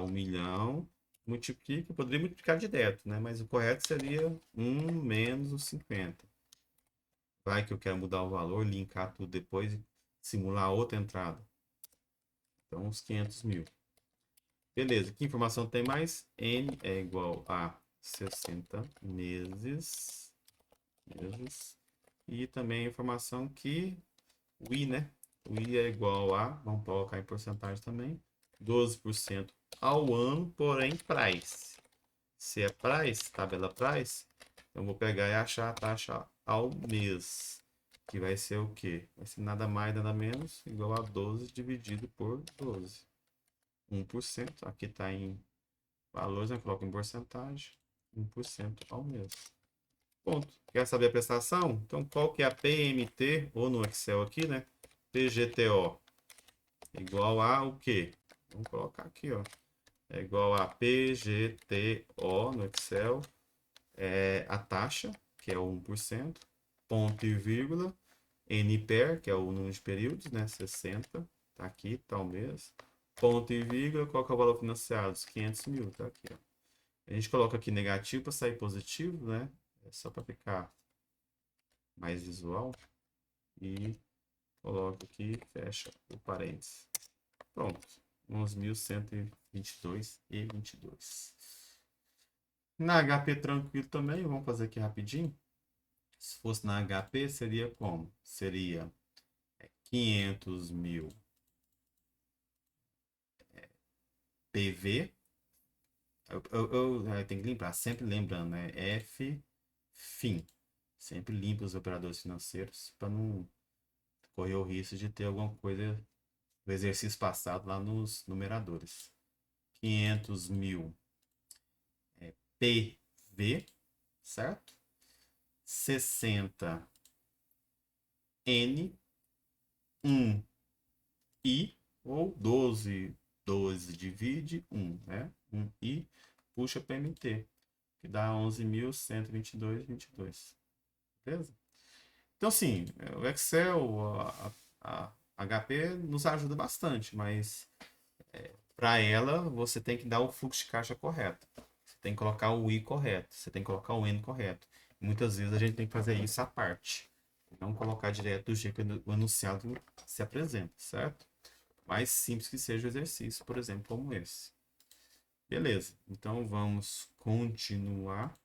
1 milhão, multiplica, poderia multiplicar direto, né? Mas o correto seria 1 menos os 50. Vai que eu quero mudar o valor, linkar tudo depois e simular outra entrada. Então, uns 500 mil. Beleza, que informação tem mais? N é igual a 60 meses. E também a informação que o I, né? O I é igual a, vamos colocar em porcentagem também, 12% ao ano, porém price. Se é price, tabela price, eu vou pegar e achar a taxa ao mês. Que vai ser o quê? Vai ser nada mais, nada menos, igual a 12 dividido por 12. 1%. Aqui está em valores, né? Coloco em porcentagem. 1% ao mês. Ponto. Quer saber a prestação? Então, qual que é a PMT, ou no Excel aqui, né? PGTO. Igual a o quê? Vamos colocar aqui, ó. É igual a PGTO no Excel. A taxa, que é o 1%. Ponto e vírgula. NPER, que é o número de períodos, né? 60. Tá aqui, tá o mês. Ponto e vírgula. Qual que é o valor financiado? Os 500 mil, tá aqui, ó. A gente coloca aqui negativo para sair positivo, né? É só para ficar mais visual. E coloco aqui, fecha o parênteses. Pronto. 11.122,22. Na HP tranquilo também, vamos fazer aqui rapidinho. Se fosse na HP, seria como? Seria 500 mil PV. Eu tenho que lembrar, sempre lembrando, né? FIM. Sempre limpa os operadores financeiros para não correr o risco de ter alguma coisa do exercício passado lá nos numeradores. 500 mil PV, certo? 60 N 1 I ou 12 divide 1, né? 1 I puxa PMT. que dá 11.122,22. Beleza? Então, assim, o Excel, a HP nos ajuda bastante, mas para ela você tem que dar o fluxo de caixa correto. Você tem que colocar o I correto, você tem que colocar o N correto. E muitas vezes a gente tem que fazer isso à parte. Não colocar direto do jeito que o enunciado se apresenta, certo? Mais simples que seja o exercício, por exemplo, como esse. Beleza, então vamos continuar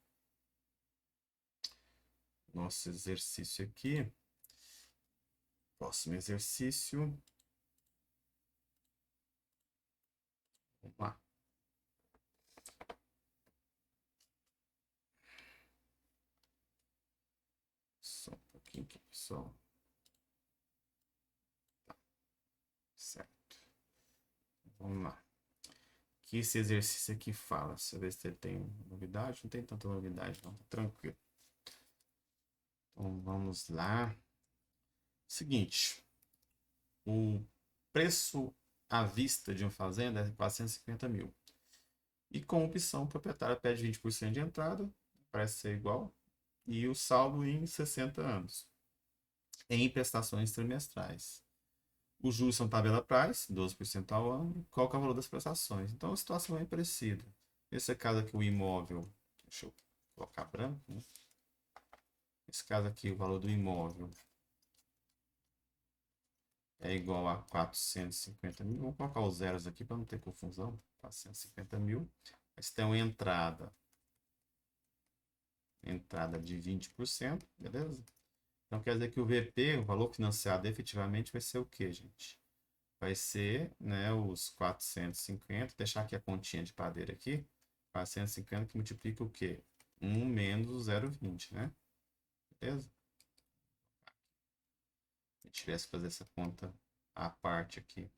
nosso exercício aqui. Próximo exercício. Vamos lá. Só um pouquinho aqui, pessoal. Certo. Vamos lá. O que esse exercício aqui fala? Deixa eu ver se ele tem novidade. Não tem tanta novidade, não. Tá tranquilo. Então vamos lá. Seguinte. O preço à vista de uma fazenda é 450 mil. E com opção, o proprietário pede 20% de entrada, parece ser igual, e o saldo em 60 anos, em prestações trimestrais. Os juros são tabela price, 12% ao ano. Qual que é o valor das prestações? Então a situação é parecida. Nesse caso aqui, o imóvel, deixa eu colocar branco, né? Nesse caso aqui, o valor do imóvel é igual a 450 mil. Vou colocar os zeros aqui para não ter confusão. 450 mil. Mas tem uma entrada de 20%, beleza? Então quer dizer que o VP, o valor financiado efetivamente, vai ser o que, gente? Vai ser, né, os 450, deixar aqui a continha de padeira aqui, 450 que multiplica o quê? 1 menos o 0,20, né? Beleza? Se eu tivesse que fazer essa conta à parte aqui,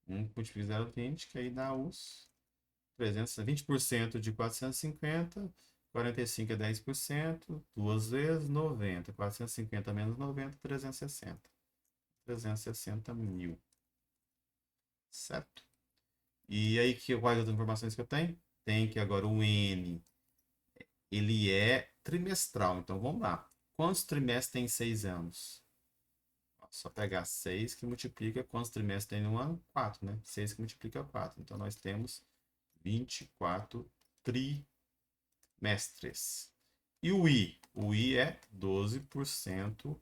1 multiplica 0,20, que aí dá os 20% de 450, 45 é 10%, duas vezes 90, 450 menos 90, 360. 360 mil. Certo? E aí, quais as informações que eu tenho? Tem que agora o N, ele é trimestral. Então, vamos lá. Quantos trimestres tem em 6 anos? Só pegar 6 que multiplica. Quantos trimestres tem no ano? 4, né? 6 que multiplica 4. Então, nós temos 24 trimestres. E o I? O I é 12%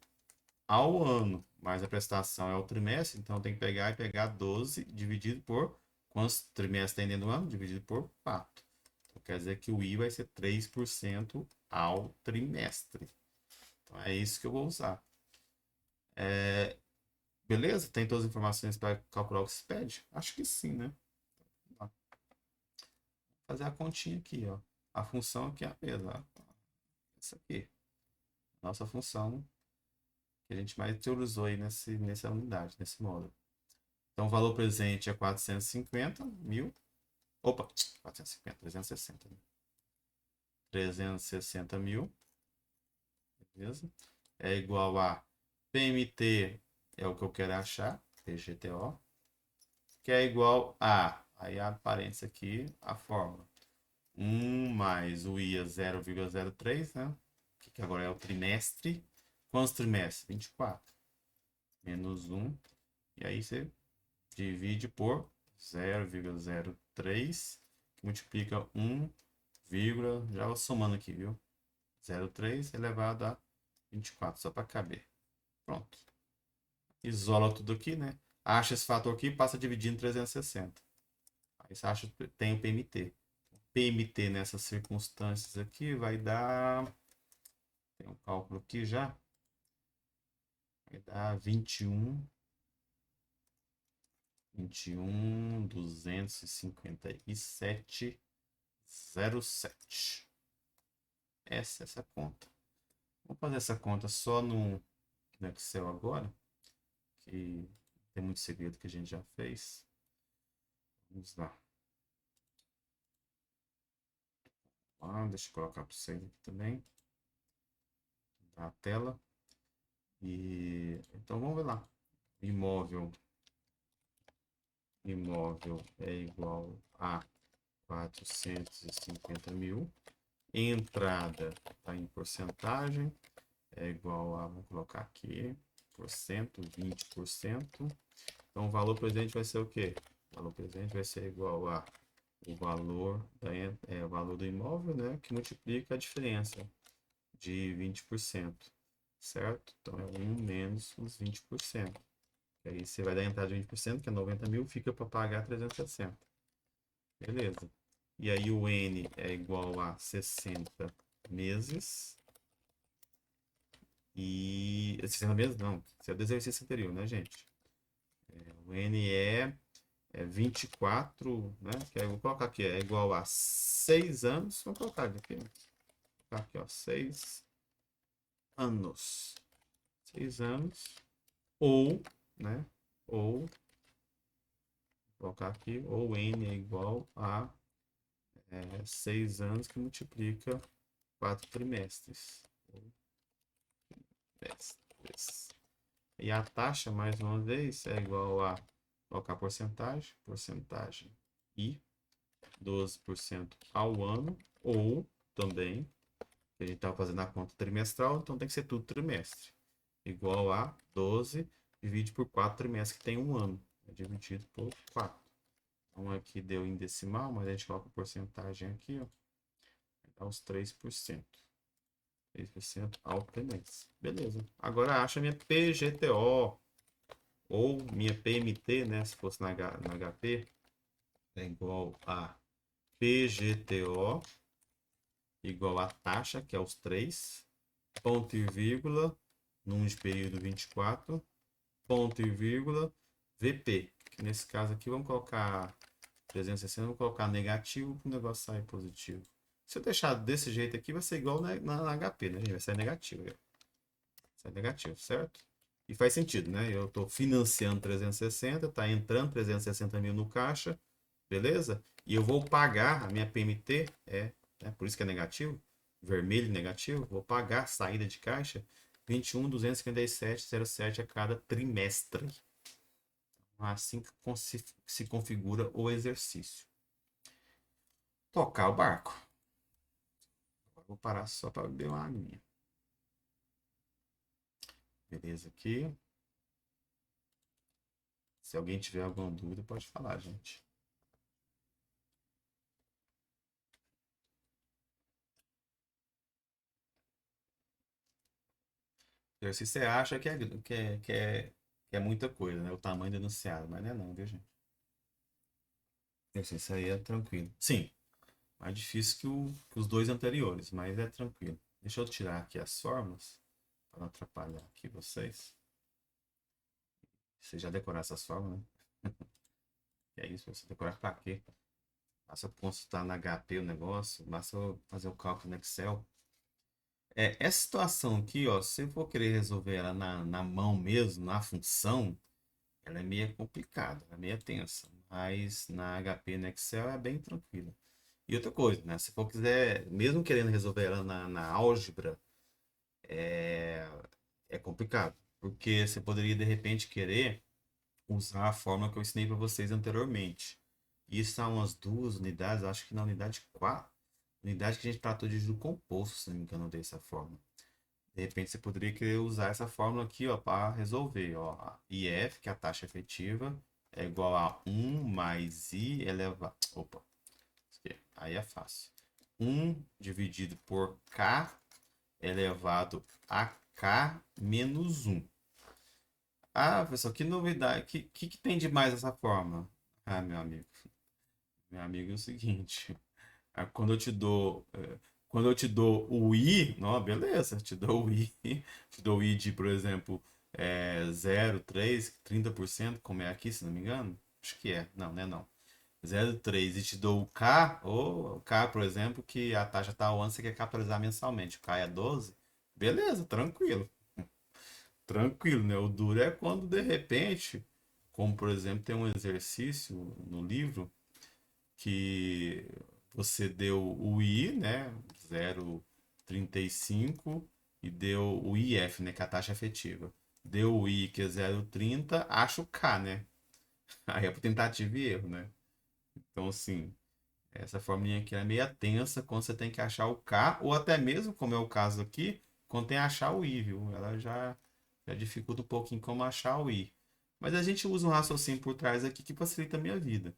ao ano. Mas a prestação é o trimestre, então tem que pegar 12 dividido por quantos trimestres tem dentro do ano? Dividido por 4. Então, quer dizer que o I vai ser 3% ao trimestre. Então é isso que eu vou usar. Beleza? Tem todas as informações para calcular o que se pede? Acho que sim, né? Vou fazer a continha aqui, ó. A função aqui é a mesma. Essa aqui. Nossa função que a gente mais utilizou aí nessa unidade, nesse módulo. Então, o valor presente é 450 mil. Opa, 450, 360 mil. 360 mil. Beleza? É igual a PMT, é o que eu quero achar, PGTO, que é igual a, aí abre parênteses aqui, a fórmula. 1 mais o I é 0,03, né? Que agora é o trimestre. Quantos trimestres? 24. Menos 1. E aí você divide por 0,03, que multiplica 1, já vou somando aqui, viu? 0,3 elevado a 24, só para caber. Pronto. Isola tudo aqui, né? Acha esse fator aqui e passa dividindo 360. Aí você acha, tem o PMT. O PMT nessas circunstâncias aqui vai dar... Tem um cálculo aqui já. Vai dar 21.257,07. Essa é essa conta. Vou fazer essa conta só no Excel agora, que tem muito segredo que a gente já fez. Vamos lá. Deixa eu colocar para vocês aqui também. A tela. E então vamos ver lá. Imóvel é igual a 450 mil. Entrada está em porcentagem, é igual a, vamos colocar aqui, porcento, 20%. Então, o valor presente vai ser o quê? O valor presente vai ser igual a o valor, o valor do imóvel, né? Que multiplica a diferença de 20%, certo? Então, é 1 menos os 20%. E aí, você vai dar a entrada de 20%, que é 90 mil, fica para pagar 360. Beleza. E aí, o N é igual a 60 meses. E 60 meses? Não, isso é do exercício anterior, né, gente? O N é 24, né? Que eu vou colocar aqui, é igual a 6 anos. Vou colocar aqui, ó, 6 anos. 6 anos. Ou, né? Ou, vou colocar aqui, ou N é igual a 6 anos que multiplica 4 trimestres. Trimestres. E a taxa, mais uma vez, é igual a colocar porcentagem I, 12% ao ano, ou também, a gente está fazendo a conta trimestral, então tem que ser tudo trimestre. Igual a 12 divide por 4 trimestres, que tem um ano. É dividido por 4. Então aqui deu em decimal, mas a gente coloca a porcentagem aqui, ó. Dá uns 3%. 3% ao trimestre. Beleza. Agora acha minha PGTO. Ou minha PMT, né? Se fosse na HP, é igual a PGTO igual a taxa, que é os 3, ponto e vírgula, num de período 24, ponto e vírgula, VP, que nesse caso aqui vamos colocar 360, vamos colocar negativo para o negócio sair positivo. Se eu deixar desse jeito aqui, vai ser igual na HP, né, gente? Vai ser negativo. Sai negativo, certo? E faz sentido, né? Eu estou financiando 360, está entrando 360 mil no caixa, beleza? E eu vou pagar, a minha PMT né, por isso que é negativo, vermelho negativo, vou pagar saída de caixa 21.257,07 a cada trimestre. Assim que se configura o exercício. Tocar o barco. Agora vou parar só para beber uma aguinha. Beleza aqui. Se alguém tiver alguma dúvida, pode falar, gente. Se você acha que é muita coisa, né? O tamanho do enunciado, mas não é não, viu, gente? Isso aí é tranquilo. Sim, mais difícil que os dois anteriores, mas é tranquilo. Deixa eu tirar aqui as formas, para não atrapalhar aqui vocês. Você já decorar essas formas, né? Que é isso, você decorar pra quê? Basta consultar na HP o negócio, basta fazer o cálculo no Excel. Essa situação aqui, ó, se eu for querer resolver ela na mão mesmo, na função, ela é meio complicada, ela é meio tensa, mas na HP no Excel é bem tranquila. E outra coisa, né? Se for quiser, mesmo querendo resolver ela na álgebra, é, é complicado, porque você poderia de repente querer usar a fórmula que eu ensinei para vocês anteriormente. Isso são umas 2 unidades, acho que na unidade 4, unidade que a gente tratou de juro composto, se não me engano, dessa fórmula. De repente você poderia querer usar essa fórmula aqui, ó, para resolver, ó, a IF, que é a taxa efetiva, é igual a 1 mais I elevado, opa, aí é fácil. 1 dividido por K elevado a K menos 1. Ah, pessoal, que novidade, que tem de mais essa forma? Ah, meu amigo é o seguinte, quando eu te dou, quando eu te dou o i, não, beleza, te dou o i, te dou o i de, por exemplo, 0,3, 30%, como é aqui, se não me engano. Acho que é, não, não é não. 0,3 e te dou o K, ou o K, por exemplo, que a taxa tá ao ano, você quer capitalizar mensalmente. O K é 12, beleza, tranquilo. Tranquilo, né? O duro é quando de repente, como por exemplo, tem um exercício no livro que você deu o I, né, 0,35 e deu o IF, né, que é a taxa efetiva. Deu o I, que é 0,30, acha o K, né? Aí é por tentativa e erro, né? Então, assim, Essa formulinha aqui é meio tensa quando você tem que achar o K, ou até mesmo, como é o caso aqui, quando tem que achar o I, viu? Ela já dificulta um pouquinho como achar o I. Mas a gente usa um raciocínio por trás aqui que facilita a minha vida.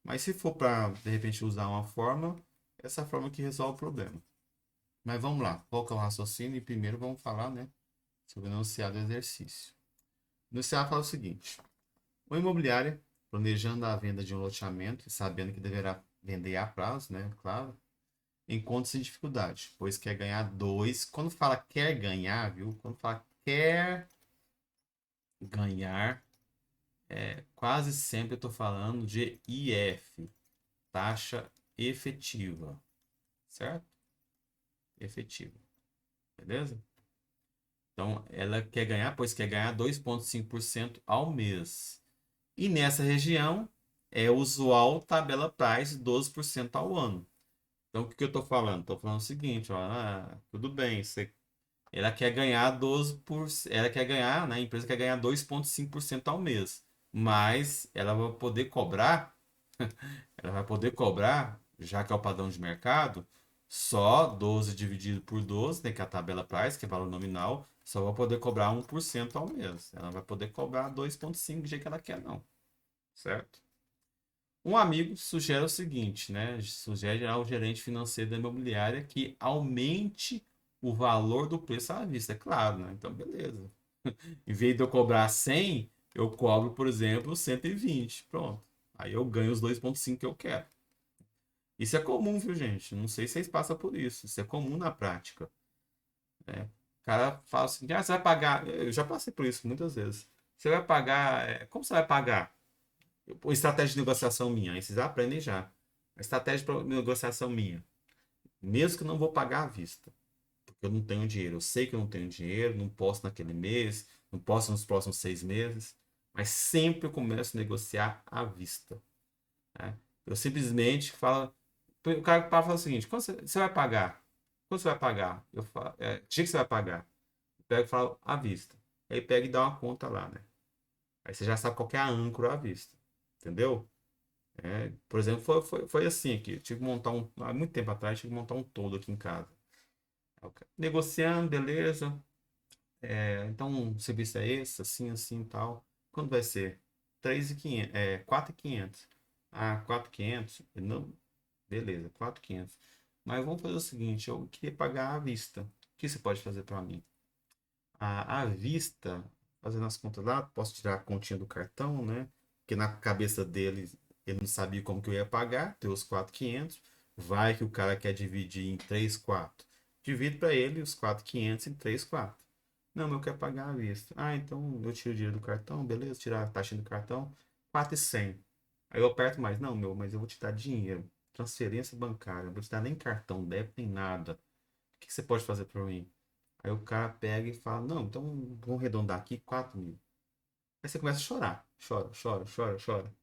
Mas se for para, de repente, usar uma fórmula, essa forma que resolve o problema. Mas vamos lá, qual que é o raciocínio? E primeiro vamos falar, né, sobre o enunciado do exercício. O enunciado fala o seguinte: o imobiliário, planejando a venda de um loteamento e sabendo que deverá vender a prazo, né, claro, encontra-se em dificuldade, pois quer ganhar dois. Quando fala quer ganhar, viu? Quando fala quer ganhar, quase sempre eu estou falando de IF, taxa efetiva, certo? Efetiva, beleza? Então, ela quer ganhar, pois quer ganhar 2,5% ao mês. E nessa região, é usual tabela price 12% ao ano. Então, o que eu estou falando? Estou falando o seguinte, ó, tudo bem, ela quer ganhar 12%, ela quer ganhar, né, a empresa quer ganhar 2,5% ao mês. Mas ela vai poder cobrar, já que é o padrão de mercado, só 12 dividido por 12, né, que é a tabela price, que é valor nominal, só vai poder cobrar 1% ao mês. Ela não vai poder cobrar 2,5% do jeito que ela quer, não. Certo? Um amigo sugere o seguinte, né? Sugere ao gerente financeiro da imobiliária que aumente o valor do preço à vista. É claro, né? Então, beleza. Em vez de eu cobrar 100, eu cobro, por exemplo, 120. Pronto. Aí eu ganho os 2,5 que eu quero. Isso é comum, viu, gente? Não sei se vocês passam por isso. Isso é comum na prática. Né? O cara fala assim, você vai pagar. Eu já passei por isso muitas vezes. Você vai pagar. Como você vai pagar? Estratégia de negociação minha. Aí vocês aprendem já. A estratégia de negociação minha. Mesmo que eu não vou pagar à vista. Porque eu não tenho dinheiro. Eu sei que eu não tenho dinheiro, não posso naquele mês, não posso nos próximos 6 meses. Mas sempre eu começo a negociar à vista. Né? Eu simplesmente falo. O cara fala o seguinte: quando você vai pagar? Quando você vai pagar? Eu falo, dia que você vai pagar? Eu pego e falo à vista. Aí pega e dá uma conta lá, né? Aí você já sabe qual que é a âncora à vista. Entendeu? Por exemplo, foi assim aqui. Eu tive que montar há muito tempo atrás, tive que montar um toldo aqui em casa. Negociando, beleza. Então o serviço é esse, assim, assim e tal. Quando vai ser? 3.500, 4.500. Ah, 4.500? Não, beleza, 4.500. Mas vamos fazer o seguinte, eu queria pagar à vista. O que você pode fazer para mim? À vista, fazendo as contas lá, posso tirar a continha do cartão, né? Porque na cabeça dele, ele não sabia como que eu ia pagar, deu os 4.500. Vai que o cara quer dividir em 3 4. Divide para ele os 4.500 em 3 4. Não, mas eu quero pagar à vista. Ah, então eu tiro o dinheiro do cartão, beleza, tirar a taxa do cartão, 4.100. Aí eu aperto mais. Não, meu, mas eu vou te dar dinheiro. Transferência bancária. Não vou te dar nem cartão, débito, nem nada. O que você pode fazer para mim? Aí o cara pega e fala, não, então vamos arredondar aqui 4.000. Aí você começa a chorar. Chora, chora, chora, chora.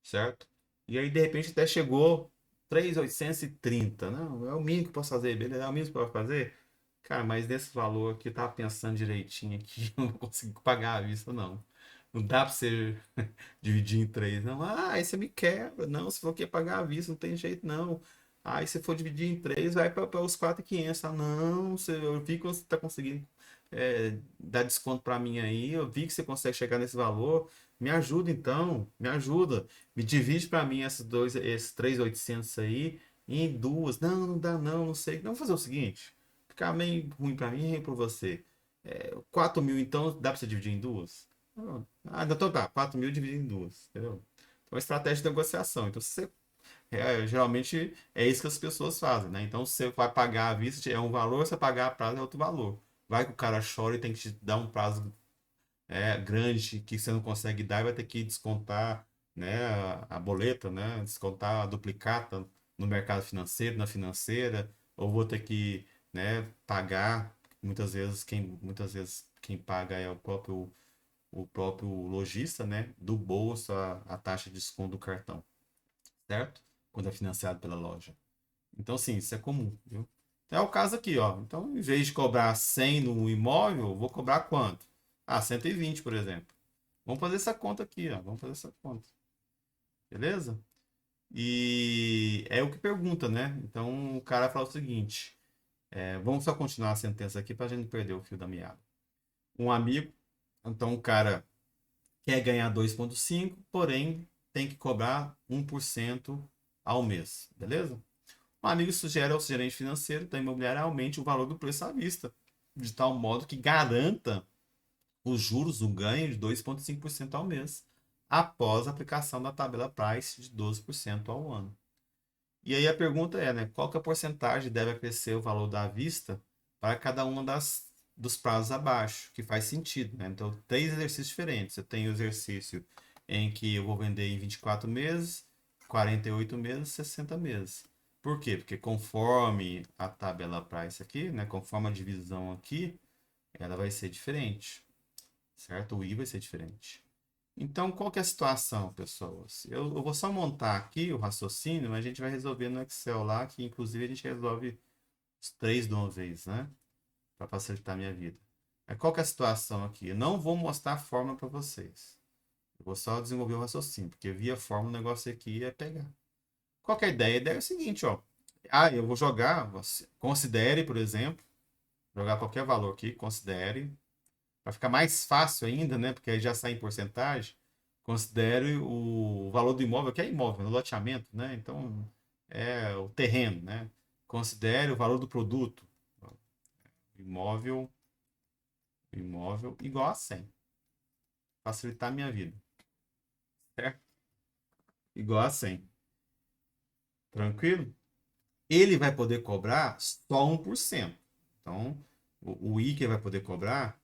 Certo? E aí, de repente, até chegou 3.830. Não, é o mínimo que eu posso fazer, beleza? É o mínimo que eu posso fazer? Cara, mas nesse valor aqui, eu tava pensando direitinho aqui, eu não consigo pagar à vista, não. Não dá pra você dividir em três, não. Ah, aí você me quebra. Não, se for quer pagar à vista, não tem jeito, não. Aí se for dividir em três, vai para os 4.500. Ah, não, eu vi que você está conseguindo dar desconto para mim aí. Eu vi que você consegue chegar nesse valor. Me ajuda então, me ajuda. Me divide para mim esses 3.800 aí em duas. Não, não dá não, não sei. Vamos fazer o seguinte, ficar meio ruim para mim e ruim para você. 4.000 então, dá para você dividir em duas? Então tá, 4.000 dividido em duas, entendeu? Então, é estratégia de negociação. Então, se você, geralmente é isso que as pessoas fazem, né? Então, se você vai pagar à vista, é um valor, se você pagar a prazo é outro valor. Vai que o cara chora e tem que te dar um prazo grande que você não consegue dar e vai ter que descontar, né, a boleta, né? Descontar a duplicata no mercado financeiro, na financeira, ou vou ter que, né, pagar. Muitas vezes quem paga é o próprio lojista, né, do bolso a taxa de desconto do cartão, certo? Quando é financiado pela loja. Então, sim, isso é comum, viu? É o caso aqui, ó. Então, em vez de cobrar 100 no imóvel, vou cobrar quanto? Ah, 120, por exemplo. Vamos fazer essa conta aqui, ó. Vamos fazer essa conta. Beleza? E é o que pergunta, né? Então o cara fala o seguinte: vamos só continuar a sentença aqui para a gente não perder o fio da meada. Um amigo, então o cara quer ganhar 2,5, porém tem que cobrar 1% ao mês, beleza? Um amigo sugere ao gerente financeiro da imobiliária aumente o valor do preço à vista, de tal modo que garanta os juros, o ganho de 2,5% ao mês, após a aplicação da tabela Price de 12% ao ano. E aí a pergunta é, né, qual que é a porcentagem deve crescer o valor da vista para cada uma dos prazos abaixo, que faz sentido, né? Então, três exercícios diferentes. Eu tenho o exercício em que eu vou vender em 24 meses, 48 meses, 60 meses. Por quê? Porque conforme a tabela Price aqui, né, conforme a divisão aqui, ela vai ser diferente, certo? O I vai ser diferente. Então, qual que é a situação, pessoas? Eu vou só montar aqui o raciocínio, mas a gente vai resolver no Excel lá, que inclusive a gente resolve os três de uma vez, né? Para facilitar a minha vida. Mas qual que é a situação aqui? Eu não vou mostrar a fórmula para vocês. Eu vou só desenvolver o raciocínio, porque via fórmula o negócio aqui é pegar. Qual que é a ideia? A ideia é o seguinte, ó. Ah, eu vou jogar, considere, por exemplo, jogar qualquer valor aqui, considere, para ficar mais fácil ainda, né? Porque aí já sai em porcentagem. Considere o valor do imóvel, que é imóvel, no loteamento, né? Então, é o terreno, né? Considere o valor do produto. Imóvel, imóvel igual a 100. Facilitar a minha vida, certo? Igual a 100. Tranquilo? Ele vai poder cobrar só 1%. Então, o I que ele vai poder cobrar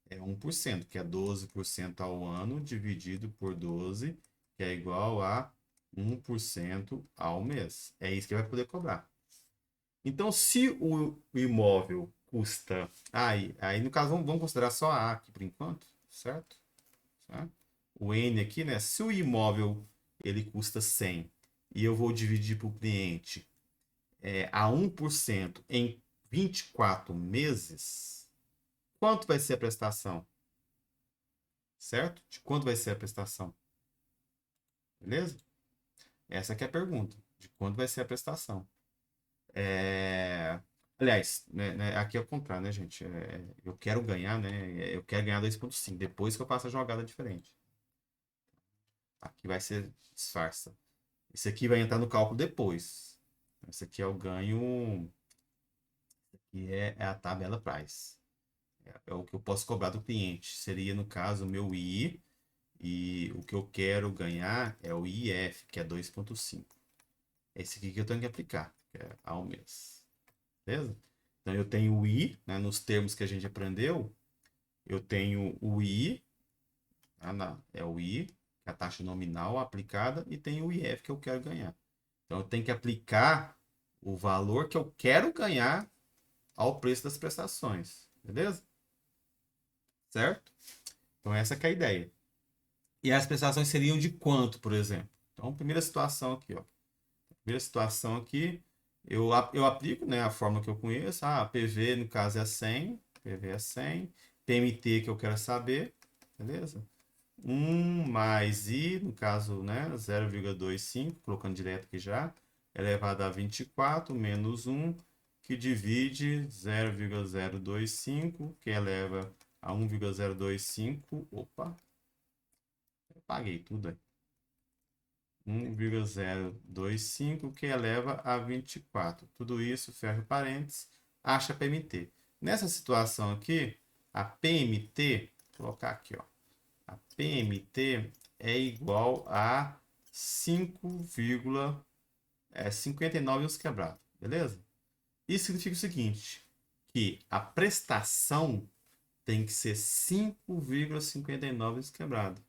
é 1%, que é 12% ao ano, dividido por 12, que é igual a 1% ao mês. É isso que ele vai poder cobrar. Então, se o imóvel custa. Aí no caso, vamos considerar só a aqui por enquanto, certo? Tá? O N aqui, né? Se o imóvel ele custa 100 e eu vou dividir para o cliente a 1% em 24 meses, quanto vai ser a prestação? Certo? De quanto vai ser a prestação? Beleza? Essa aqui é a pergunta. De quanto vai ser a prestação? Aliás, aqui é o contrário, né, gente? Eu quero ganhar, né? Eu quero ganhar 2,5 depois que eu faço a jogada diferente. Aqui vai ser disfarça. Esse aqui vai entrar no cálculo depois. Esse aqui é o ganho, e é a tabela price. É o que eu posso cobrar do cliente. Seria, no caso, o meu I, e o que eu quero ganhar é o IF, que é 2,5. Esse aqui que eu tenho que aplicar, que é ao mês. Beleza? Então eu tenho o I, né, nos termos que a gente aprendeu, eu tenho o I, é o I, que é a taxa nominal aplicada, e tenho o IF que eu quero ganhar. Então eu tenho que aplicar o valor que eu quero ganhar ao preço das prestações. Beleza? Certo? Então essa que é a ideia. E as prestações seriam de quanto, por exemplo? Então, primeira situação aqui, ó. Primeira situação aqui, eu aplico, né, a fórmula que eu conheço. PV, no caso, é 100. PV é 100. PMT que eu quero saber. Beleza? 1 mais I, no caso, né, 0,25, colocando direto aqui já, elevado a 24, menos 1, que divide 0,025, que eleva a 1,025. Opa, eu paguei tudo aí. 1,025, que eleva a 24. Tudo isso, fecha parênteses, acha PMT. Nessa situação aqui, a PMT, vou colocar aqui, ó, a PMT é igual a 5,59 os quebrados, beleza? Isso significa o seguinte, que a prestação tem que ser 5,59 os quebrados.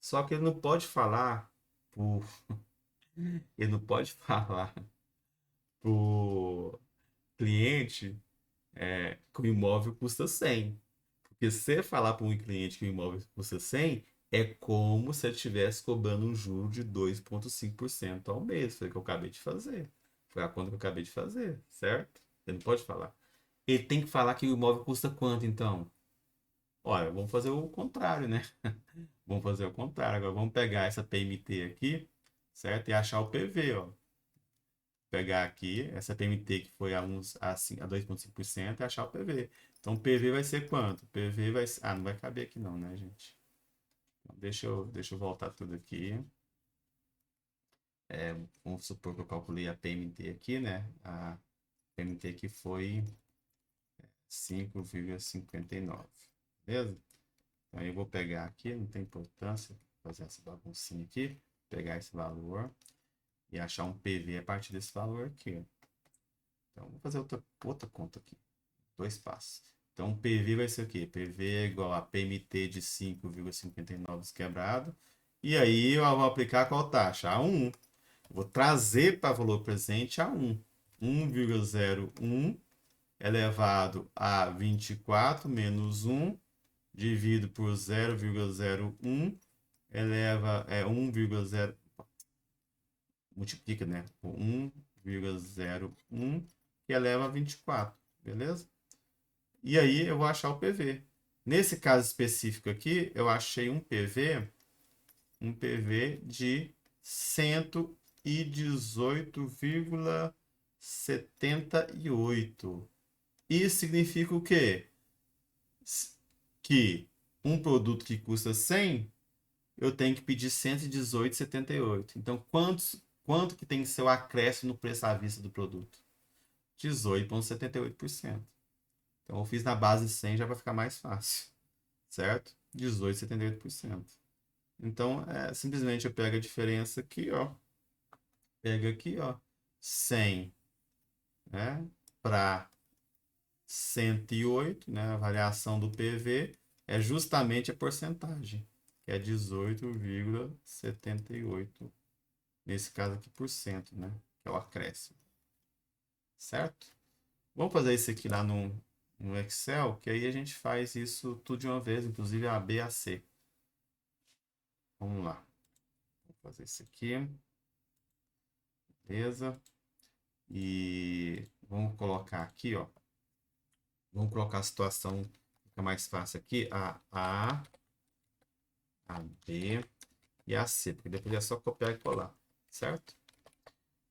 Só que ele não pode falar por ele não pode falar pro cliente que o imóvel custa 100. Porque se você falar para um cliente que o imóvel custa 100, é como se ele estivesse cobrando um juro de 2,5% ao mês. Foi o que eu acabei de fazer. Foi a conta que eu acabei de fazer, certo? Ele não pode falar. Ele tem que falar que o imóvel custa quanto, então? Olha, vamos fazer o contrário, né? Vamos fazer o contrário. Agora vamos pegar essa PMT aqui. certo? E achar o PV, ó. Pegar aqui, essa PMT que foi a 2,5% e achar o PV. Então, o PV vai ser quanto? O PV vai ser... Ah, não vai caber aqui não, né, gente? Então, deixa eu voltar tudo aqui. Vamos supor que eu calculei a PMT aqui, né? A PMT aqui foi 5,59. Beleza? Então, eu vou pegar aqui, não tem importância fazer essa baguncinha aqui. Pegar esse valor e achar um PV a partir desse valor aqui, ó. Então, vou fazer outra conta aqui. 2 passos. Então, o PV vai ser o quê? PV é igual a PMT de 5,59 quebrado. E aí, eu vou aplicar qual taxa? A 1. Vou trazer para valor presente a 1. 1,01 elevado a 24 menos 1, dividido por 0,01, eleva 1,0, multiplica, né, por 1,01, que eleva a 24, beleza? E aí eu vou achar o PV. Nesse caso específico aqui, eu achei um PV de 118,78. Isso significa o quê? Que um produto que custa 100, eu tenho que pedir 118,78. Então, quanto que tem que ser o acréscimo no preço à vista do produto? 18,78%. Então, eu fiz na base 100, já vai ficar mais fácil, certo? 18,78%. Então, simplesmente eu pego a diferença aqui, ó. Pega aqui, ó. 100, né? Para 108, né? A variação do PV é justamente a porcentagem, que é 18,78. Nesse caso aqui, por cento, né? Que é o acréscimo. Certo? Vamos fazer isso aqui lá no Excel, que aí a gente faz isso tudo de uma vez, inclusive a B e a C. Vamos lá. Vou fazer isso aqui. Beleza. E vamos colocar aqui, ó. Vamos colocar a situação, fica mais fácil aqui, a A, a B e a C, porque depois é só copiar e colar, certo?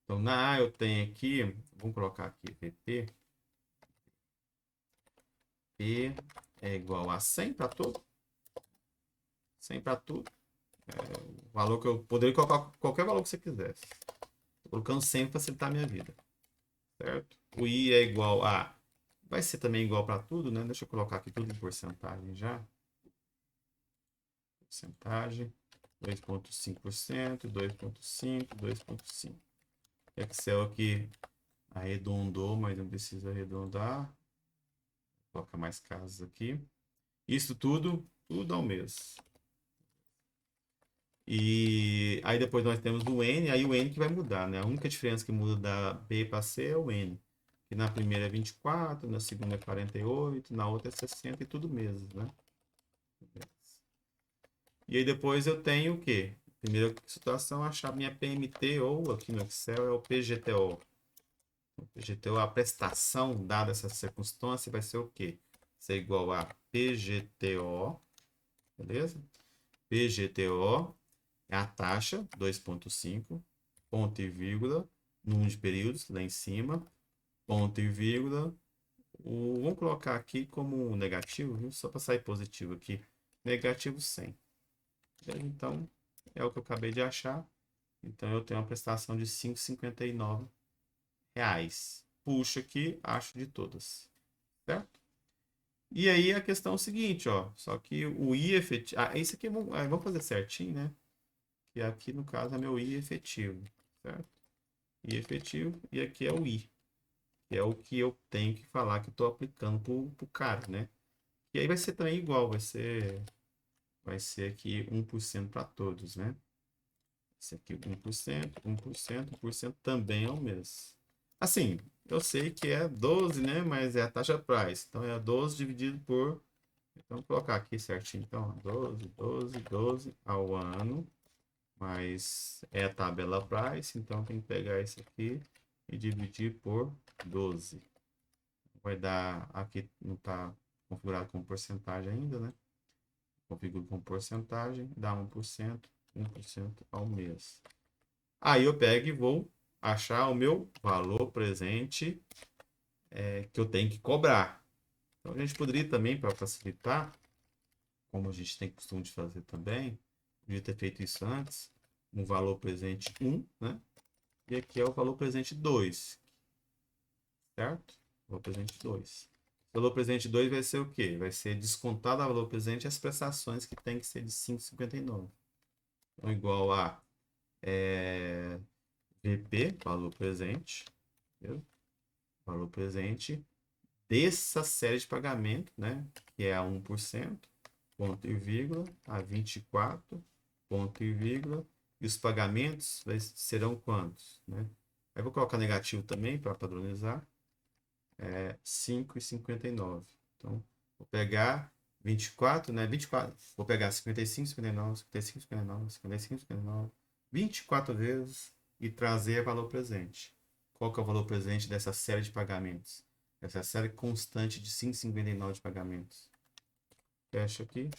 Então, na A eu tenho aqui, vamos colocar aqui, VP, P é igual a 100 para tudo. 100 para tudo. O valor que eu poderia colocar qualquer valor que você quisesse. Estou colocando 100 para facilitar a minha vida, certo? O I é igual a... Vai ser também igual para tudo, né? Deixa eu colocar aqui tudo em porcentagem já. Porcentagem, 2,5%, 2,5%, 2,5%. Excel aqui arredondou, mas não precisa arredondar. Coloca mais casas aqui. Isso tudo ao mês. E aí depois nós temos o N, aí o N que vai mudar, né? A única diferença que muda da B para C é o N. Que na primeira é 24, na segunda é 48, na outra é 60 e tudo mesmo, né? E aí depois eu tenho o quê? Primeira situação, achar minha PMT ou aqui no Excel é o PGTO. O PGTO, a prestação dada essa circunstância vai ser o quê? Ser igual a PGTO, beleza? PGTO é a taxa, 2,5, ponto e vírgula, número de períodos lá em cima, ponto e vírgula. Vamos colocar aqui como negativo, viu? Só para sair positivo aqui. Negativo 100. Então, é o que eu acabei de achar. Então, eu tenho uma prestação de R$ 5,59. Puxo aqui, acho de todas. Certo? E aí a questão é o seguinte, ó. Só que o I efetivo... isso aqui vamos fazer certinho, né? Que aqui, no caso, é meu I efetivo. Certo? I efetivo. E aqui é o I. Que é o que eu tenho que falar que estou aplicando pro cara, né? E aí vai ser também igual. Vai ser aqui 1% para todos, né? Esse aqui 1%, 1%, 1% também é o mesmo. Assim, eu sei que é 12, né? Mas é a taxa price. Então, é 12 dividido por... Então, vou colocar aqui certinho. Então, 12, 12, 12 ao ano. Mas é a tabela price. Então, tem que pegar isso aqui e dividir por 12. Vai dar... Aqui não está configurado como porcentagem ainda, né? Configuro com porcentagem. Dá 1%. 1% ao mês. Aí eu pego e vou achar o meu valor presente que eu tenho que cobrar. Então a gente poderia também, para facilitar, como a gente tem costume de fazer também, podia ter feito isso antes, um valor presente 1, né? E aqui é o valor presente 2, certo? Valor presente 2. O valor presente 2 vai ser o quê? Vai ser descontado a valor presente as prestações que tem que ser de 5,59. Então, igual a VP, valor presente, entendeu? Valor presente dessa série de pagamento, né? Que é a 1%, ponto e vírgula, a 24, ponto e vírgula, e os pagamentos serão quantos, né? Aí vou colocar negativo também para padronizar, 5,59. Então, vou pegar 24, né? 24, vou pegar 55, 59, 55, 59, 55, 59, 24 vezes e trazer valor presente. Qual que é o valor presente dessa série de pagamentos? Essa série constante de 5,59 de pagamentos. Fecha aqui.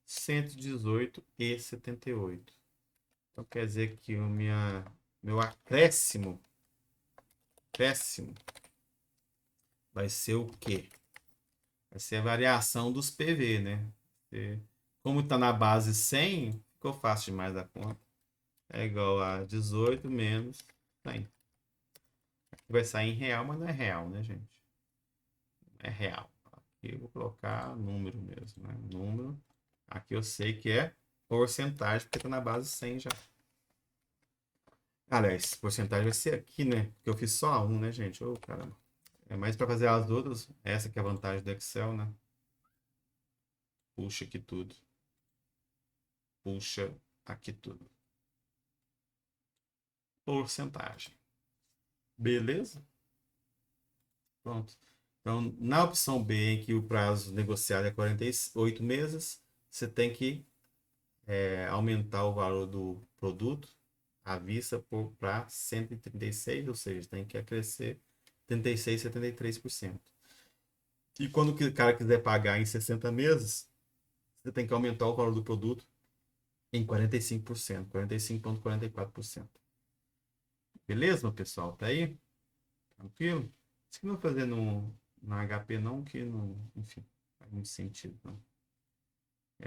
118,78. Então quer dizer que meu acréscimo vai ser o quê? Vai ser a variação dos PV, né? Como está na base 100, ficou fácil demais da conta. É igual a 18 menos 100. Aqui vai sair em real, mas não é real, né, gente? É real. Aqui eu vou colocar número mesmo, né? Número. Aqui eu sei que é porcentagem, porque está na base 100 já. Aliás, porcentagem vai ser aqui, né? Porque eu fiz só a 1, né, gente? Ô, caramba. É mais para fazer as outras. Essa que é a vantagem do Excel, né? Puxa aqui tudo. Puxa aqui tudo. Porcentagem. Beleza? Pronto. Então, na opção B, em que o prazo negociado é 48 meses, você tem que aumentar o valor do produto à vista para 136, ou seja, tem que acrescer 36,73%. E quando o cara quiser pagar em 60 meses, você tem que aumentar o valor do produto em 45%, 45,44%. Beleza, meu pessoal? Tá aí? Tranquilo? Isso que não fazer no HP não, que não, enfim, faz muito sentido, não.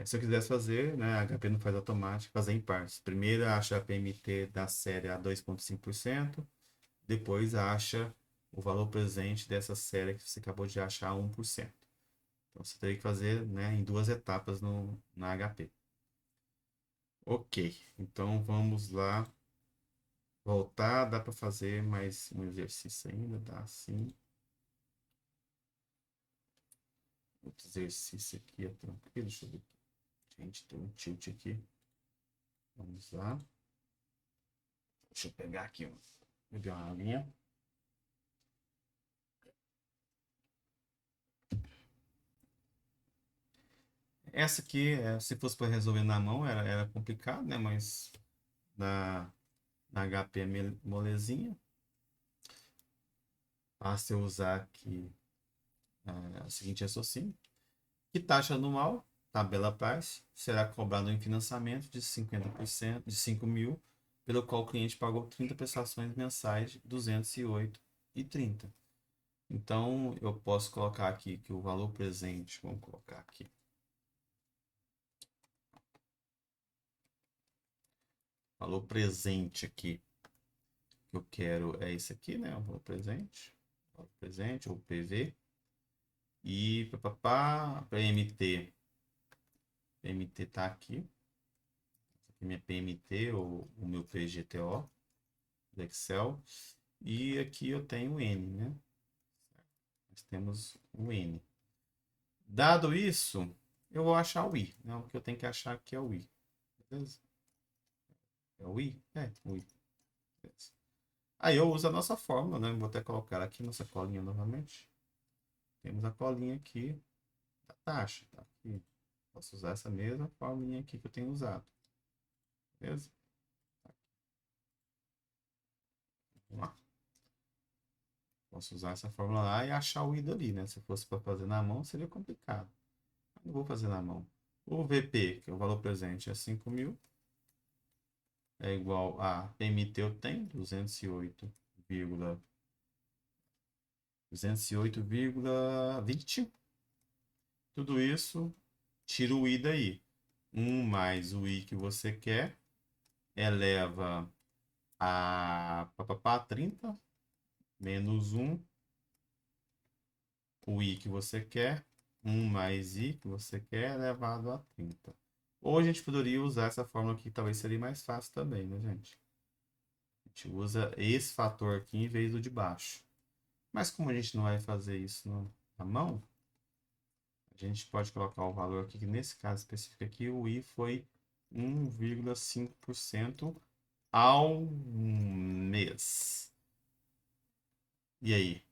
Se eu quisesse fazer, né, a HP não faz automático, fazer em partes. Primeiro acha a PMT da série a 2,5%, depois acha o valor presente dessa série que você acabou de achar a 1%. Então você teria que fazer, né, em duas etapas na HP. Ok, então vamos lá. Voltar, dá para fazer mais um exercício ainda, dá sim. Outro exercício aqui é tranquilo, deixa eu ver aqui. Gente, tem um tilt aqui. Vamos lá. Deixa eu pegar aqui, beber uma aguinha. Essa aqui, se fosse para resolver na mão, era complicado, né? Mas na HP é molezinha. Basta eu usar aqui o seguinte raciocínio. Que taxa anual, tabela price, será cobrado em financiamento de 50%, de 5 mil, pelo qual o cliente pagou 30 prestações mensais de 208,30. Então, eu posso colocar aqui que o valor presente, vamos colocar aqui. Valor presente aqui, que eu quero é esse aqui, né? O valor presente, ou PV. E para PMT, PMT tá aqui. Minha PMT ou o meu PGTO do Excel. E aqui eu tenho o N, né? Nós temos o N. Dado isso, eu vou achar o I. Né? O que eu tenho que achar aqui é o I. Beleza? É o I? É, o I. Beleza. Aí eu uso a nossa fórmula, né? Vou até colocar aqui nossa colinha novamente. Temos a colinha aqui da taxa. Tá? Aqui. Posso usar essa mesma fórmula aqui que eu tenho usado. Beleza? Vamos lá. Posso usar essa fórmula lá e achar o I dali, né? Se fosse para fazer na mão, seria complicado. Não vou fazer na mão. O VP, que é o valor presente, é 5 mil. é igual a PMT eu tenho 208,20. Tudo isso, tira o i daí. 1 mais o i que você quer, eleva a 30, menos 1, o i que você quer, 1 mais i que você quer, elevado a 30. Ou a gente poderia usar essa fórmula aqui, que talvez seria mais fácil também, né, gente? A gente usa esse fator aqui em vez do de baixo. Mas como a gente não vai fazer isso na mão, a gente pode colocar o valor aqui, que nesse caso específico aqui, o i foi 1,5% ao mês. E aí?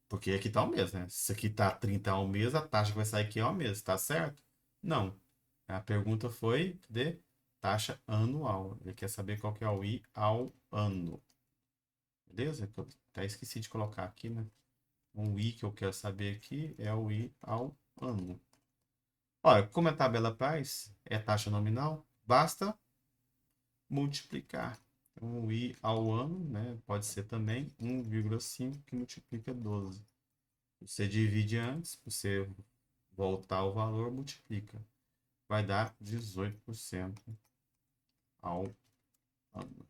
Porque aqui está o mês, né? Se aqui está 30 ao mês, a taxa que vai sair aqui é ao mês, tá certo? Não. A pergunta foi de taxa anual. Ele quer saber qual que é o i ao ano. Beleza? Eu até esqueci de colocar aqui, né? O i que eu quero saber aqui é o i ao ano. Olha, como a tabela faz, é taxa nominal, basta multiplicar. Então, o i ao ano, né, pode ser também 1,5 que multiplica 12. Você divide antes, você voltar ao valor, multiplica. Vai dar 18% ao ano.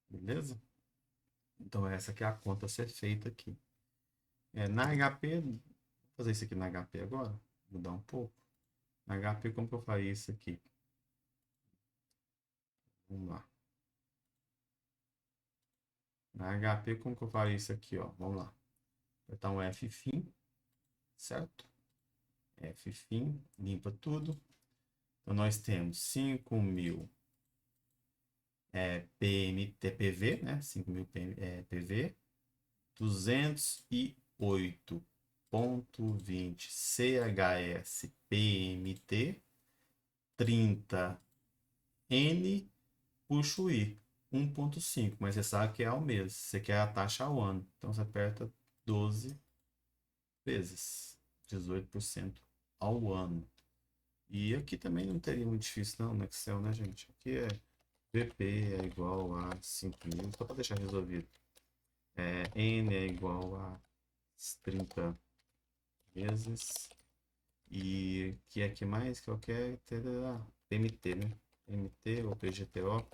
Beleza? Então, essa que é a conta a ser feita aqui. Na HP, vou fazer isso aqui na HP agora, mudar um pouco. Na HP, como que eu faria isso aqui? Vamos lá. Na HP, como que eu faria isso aqui, ó? Vamos lá. Apertar um F-Fin, certo? F-Fin, limpa tudo. Então, nós temos 5.000 PV, né? 5.000 PV, 208,20 CHS PMT, 30 N, puxa o I, 1,5, mas você sabe que é ao mês, você quer a taxa ao ano, então você aperta 12 vezes 18% ao ano. E aqui também não teria muito difícil não no Excel, né, gente? Aqui é VP é igual a 5.000, só para deixar resolvido. N é igual a 30 vezes. E que é que mais que eu quero ter PMT, né? PMT ou PGTO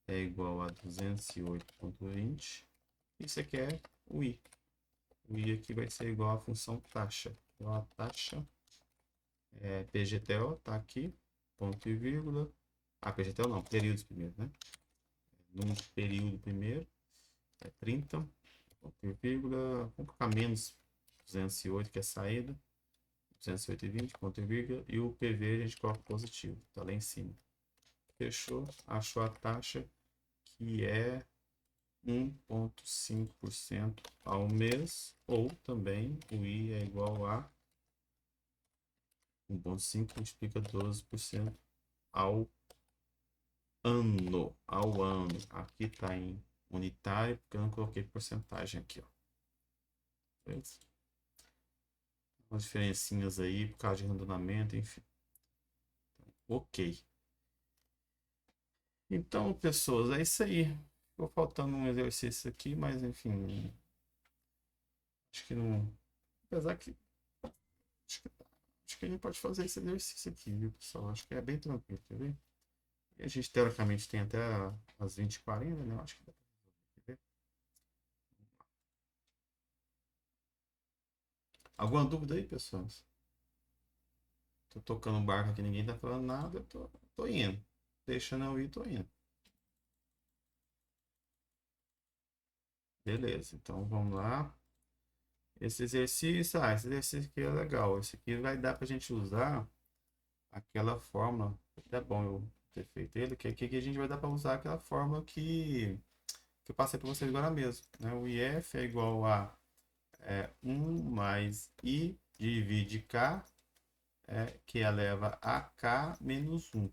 é igual a 208,20. Isso aqui é o I. O I aqui vai ser igual à função taxa. Então a taxa PGTO tá aqui, ponto e vírgula. PGTO não, períodos primeiro, né? No período primeiro é 30, ponto e vírgula. Vamos colocar menos 208, que é saída. 208,20, ponto e vírgula. E o PV a gente coloca positivo, tá lá em cima. Fechou, achou a taxa, que é 1,5% ao mês, ou também o I é igual a 1,5 multiplica 12% ao ano. Ao ano. Aqui está em unitário, porque eu não coloquei porcentagem aqui, ó. Beleza? Umas diferencinhas aí por causa de arredondamento, enfim. Ok. Então, pessoas, é isso aí. Ficou faltando um exercício aqui, mas enfim. Acho que não. Apesar que. Acho que a gente pode fazer esse exercício aqui, viu, pessoal? Acho que é bem tranquilo, quer ver? E a gente teoricamente tem até as 20h40, né? Acho que dá pra ver. Alguma dúvida aí, pessoal? Tô tocando um barco aqui, ninguém tá falando nada, eu tô indo. Deixando eu ir, tô indo. Beleza, então vamos lá. Esse exercício aqui é legal. Esse aqui vai dar pra gente usar aquela fórmula. É bom eu ter feito ele, que aqui a gente vai dar para usar aquela fórmula que eu passei para vocês agora mesmo. Né? O IF é igual a 1 mais I divide K, que eleva a K menos 1,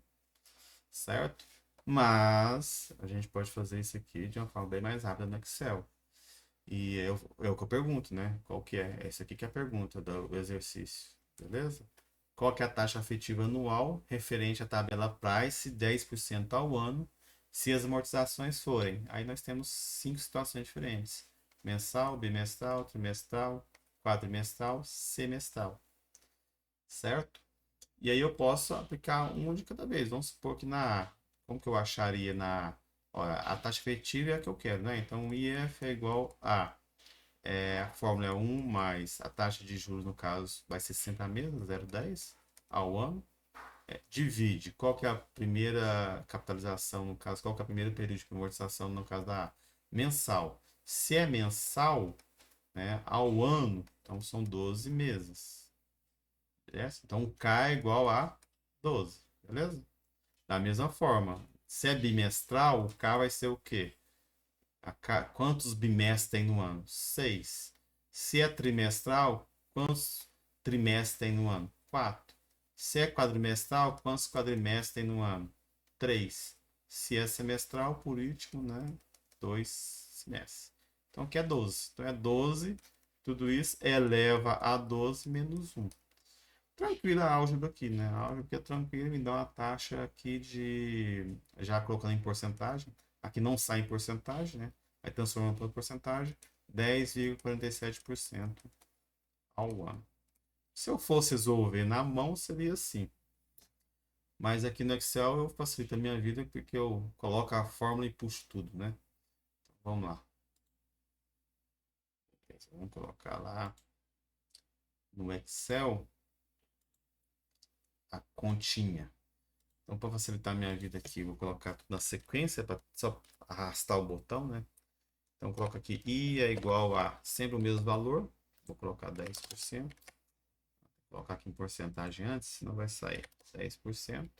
certo? Mas a gente pode fazer isso aqui de uma forma bem mais rápida no Excel. E é o que eu pergunto, né? Qual que é? Essa aqui que é a pergunta do exercício, beleza? Qual que é a taxa efetiva anual referente à tabela Price, 10% ao ano, Se as amortizações forem, aí nós temos 5 situações diferentes: mensal, bimestral, trimestral, quadrimestral, semestral, certo? E aí eu posso aplicar um de cada vez. Vamos supor que na A, como que eu acharia na A? Olha, a taxa efetiva é a que eu quero, né? Então, IF é igual a, a fórmula é 1 mais a taxa de juros, no caso, vai ser sempre a mesma, 0,10 ao ano. Divide, qual que é a primeira capitalização, no caso, qual que é o primeiro período de amortização, no caso da A? Mensal. Se é mensal, né, ao ano, então são 12 meses. Beleza? Então, o K é igual a 12, beleza? Da mesma forma, se é bimestral, o K vai ser o quê? Quantos bimestres tem no ano? 6. Se é trimestral, quantos trimestres tem no ano? 4. Se é quadrimestral, quantos quadrimestres tem no ano? 3. Se é semestral, por último, né? 2 semestres. Então aqui é 12. Então é 12, tudo isso eleva a 12 menos 1. Tranquila a álgebra aqui, né? A álgebra aqui é tranquila, me dá uma taxa aqui de. Já colocando em porcentagem. Aqui não sai em porcentagem, né? Aí transformando para porcentagem, 10,47% ao ano. Se eu fosse resolver na mão, seria assim. Mas aqui no Excel eu facilito a minha vida porque eu coloco a fórmula e puxo tudo, né? Então, vamos lá. Vamos colocar lá no Excel a continha. Então, para facilitar a minha vida aqui, vou colocar tudo na sequência, para só arrastar o botão, né? Então, coloco aqui I é igual a sempre o mesmo valor. Vou colocar 10%. Vou colocar aqui em porcentagem antes, senão vai sair 10%.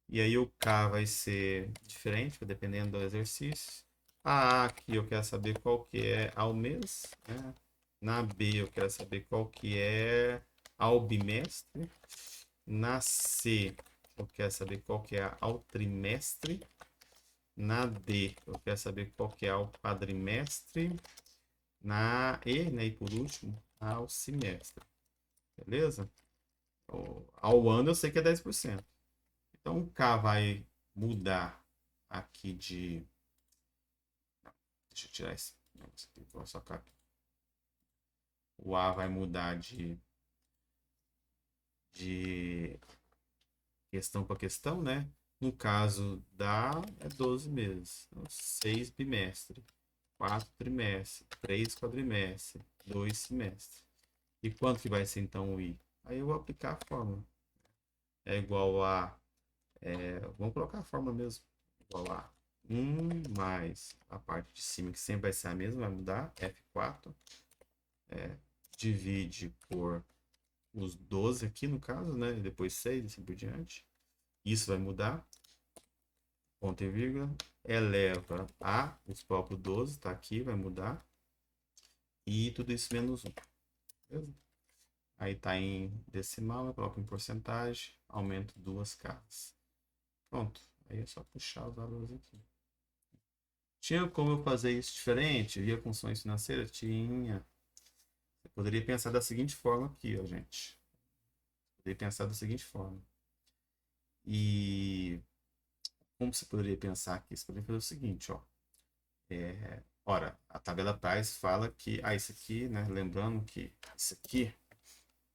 E aí o K vai ser diferente, dependendo do exercício. A aqui eu quero saber qual que é ao mês, né? Na B eu quero saber qual que é ao bimestre. Na C eu quero saber qual que é ao trimestre. Na D eu quero saber qual que é ao quadrimestre. Na E, né, e por último, ao semestre. Beleza? Ao ano eu sei que é 10%. Então o K vai mudar aqui de. Deixa eu tirar esse. Vou socar aqui. O A vai mudar de questão para questão, né? No caso da é 12 meses. Então, 6 bimestres, 4 trimestres, 3 quadrimestres, 2 semestres. E quanto que vai ser então o I? Aí eu vou aplicar a fórmula. É igual a. Vamos colocar a fórmula mesmo. Igual a 1 mais a parte de cima, que sempre vai ser a mesma, vai mudar. F4. Divide por os 12 aqui no caso, né? E depois 6 e assim por diante. Isso vai mudar. Ponto e vírgula. Eleva a os próprios 12, tá aqui, vai mudar. E tudo isso menos 1. Beleza? Aí tá em decimal, eu coloco em porcentagem, aumento 2 casas. Pronto. Aí é só puxar os valores aqui. Tinha como eu fazer isso diferente via funções financeiras? Tinha. Você poderia pensar da seguinte forma aqui, ó, gente. Poderia pensar da seguinte forma. E como você poderia pensar aqui? Você poderia fazer o seguinte, ó. Ora, a tabela Price fala que, isso aqui, né? Lembrando que isso aqui,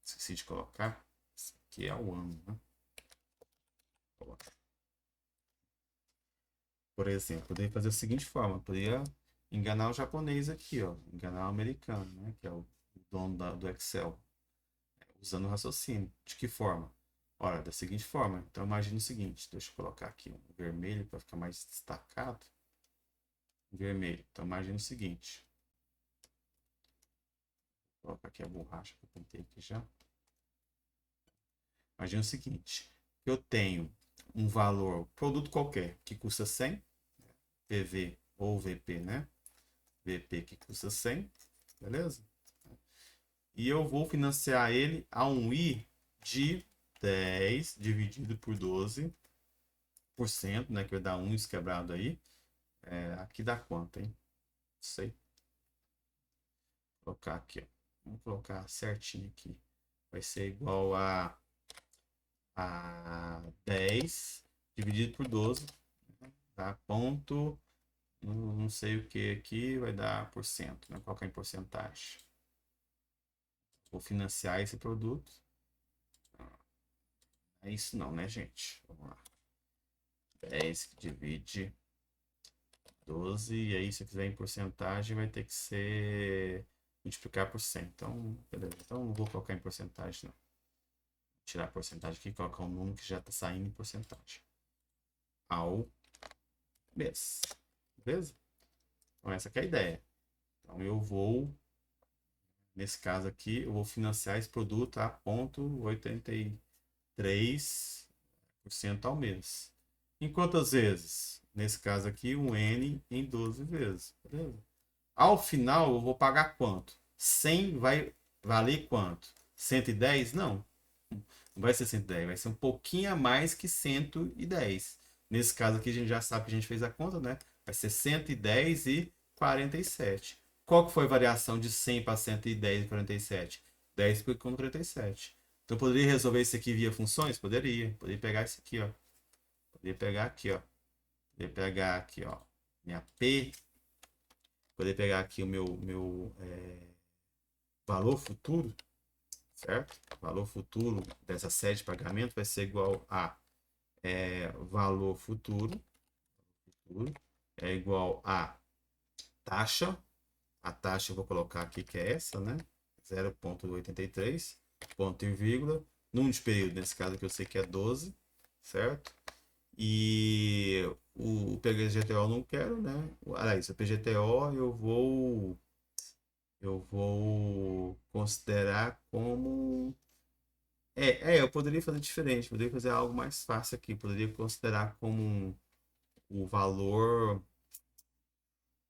esqueci de colocar, isso aqui é o ano, né? Vou colocar. Por exemplo, poderia fazer da seguinte forma, poderia enganar o japonês aqui, ó, enganar o americano, né? Que é o dono do Excel, usando o raciocínio. De que forma? Ora, da seguinte forma. Então, imagine o seguinte, deixa eu colocar aqui um vermelho para ficar mais destacado. Vermelho. Então, imagine o seguinte. Vou colocar aqui a borracha que eu pintei aqui já. Imagine o seguinte. Eu tenho um valor, produto qualquer, que custa 100, PV ou VP, né? VP que custa 100, beleza? E eu vou financiar ele a um I de 10 dividido por 12%, né? Que vai dar 1 isso quebrado aí. Aqui dá quanto, hein? Não sei. Vou colocar aqui, ó. Vamos colocar certinho aqui. Vai ser igual a 10 dividido por 12. Tá? Ponto, não sei o que aqui, vai dar por cento, né? Colocar em porcentagem. Vou financiar esse produto. É isso não, né, gente? Vamos lá. 10 que divide 12, e aí se eu fizer em porcentagem vai ter que ser multiplicar por 100. Então, beleza. Então não vou colocar em porcentagem, não. Vou tirar a porcentagem aqui e colocar um número que já está saindo em porcentagem. Ao mês. Beleza? Então essa que é a ideia. Então eu vou, nesse caso aqui, eu vou financiar esse produto a 0,83% ao mês. Em quantas vezes? Nesse caso aqui, um N em 12 vezes. Beleza? Ao final, eu vou pagar quanto? 100 vai valer quanto? 110? Não. Não vai ser 110, vai ser um pouquinho a mais que 110. Nesse caso aqui, a gente já sabe que a gente fez a conta, né? Vai ser 110 e 47. Qual que foi a variação de 100 para 110 e 47? 10 por 47. Então, eu poderia resolver isso aqui via funções? Poderia. Poderia pegar isso aqui, ó. Poderia pegar aqui, ó. Poderia pegar aqui, ó. Minha P. Poderia pegar aqui o meu valor futuro, certo? Valor futuro dessa série de pagamento vai ser igual a valor futuro é igual a taxa. A taxa eu vou colocar aqui que é essa, né? 0,83, ponto e vírgula. Número de período, nesse caso aqui eu sei que é 12, certo? E o PGTO eu não quero, né? Aliás, o PGTO eu vou considerar como. Eu poderia fazer diferente, poderia fazer algo mais fácil aqui, poderia considerar como o valor.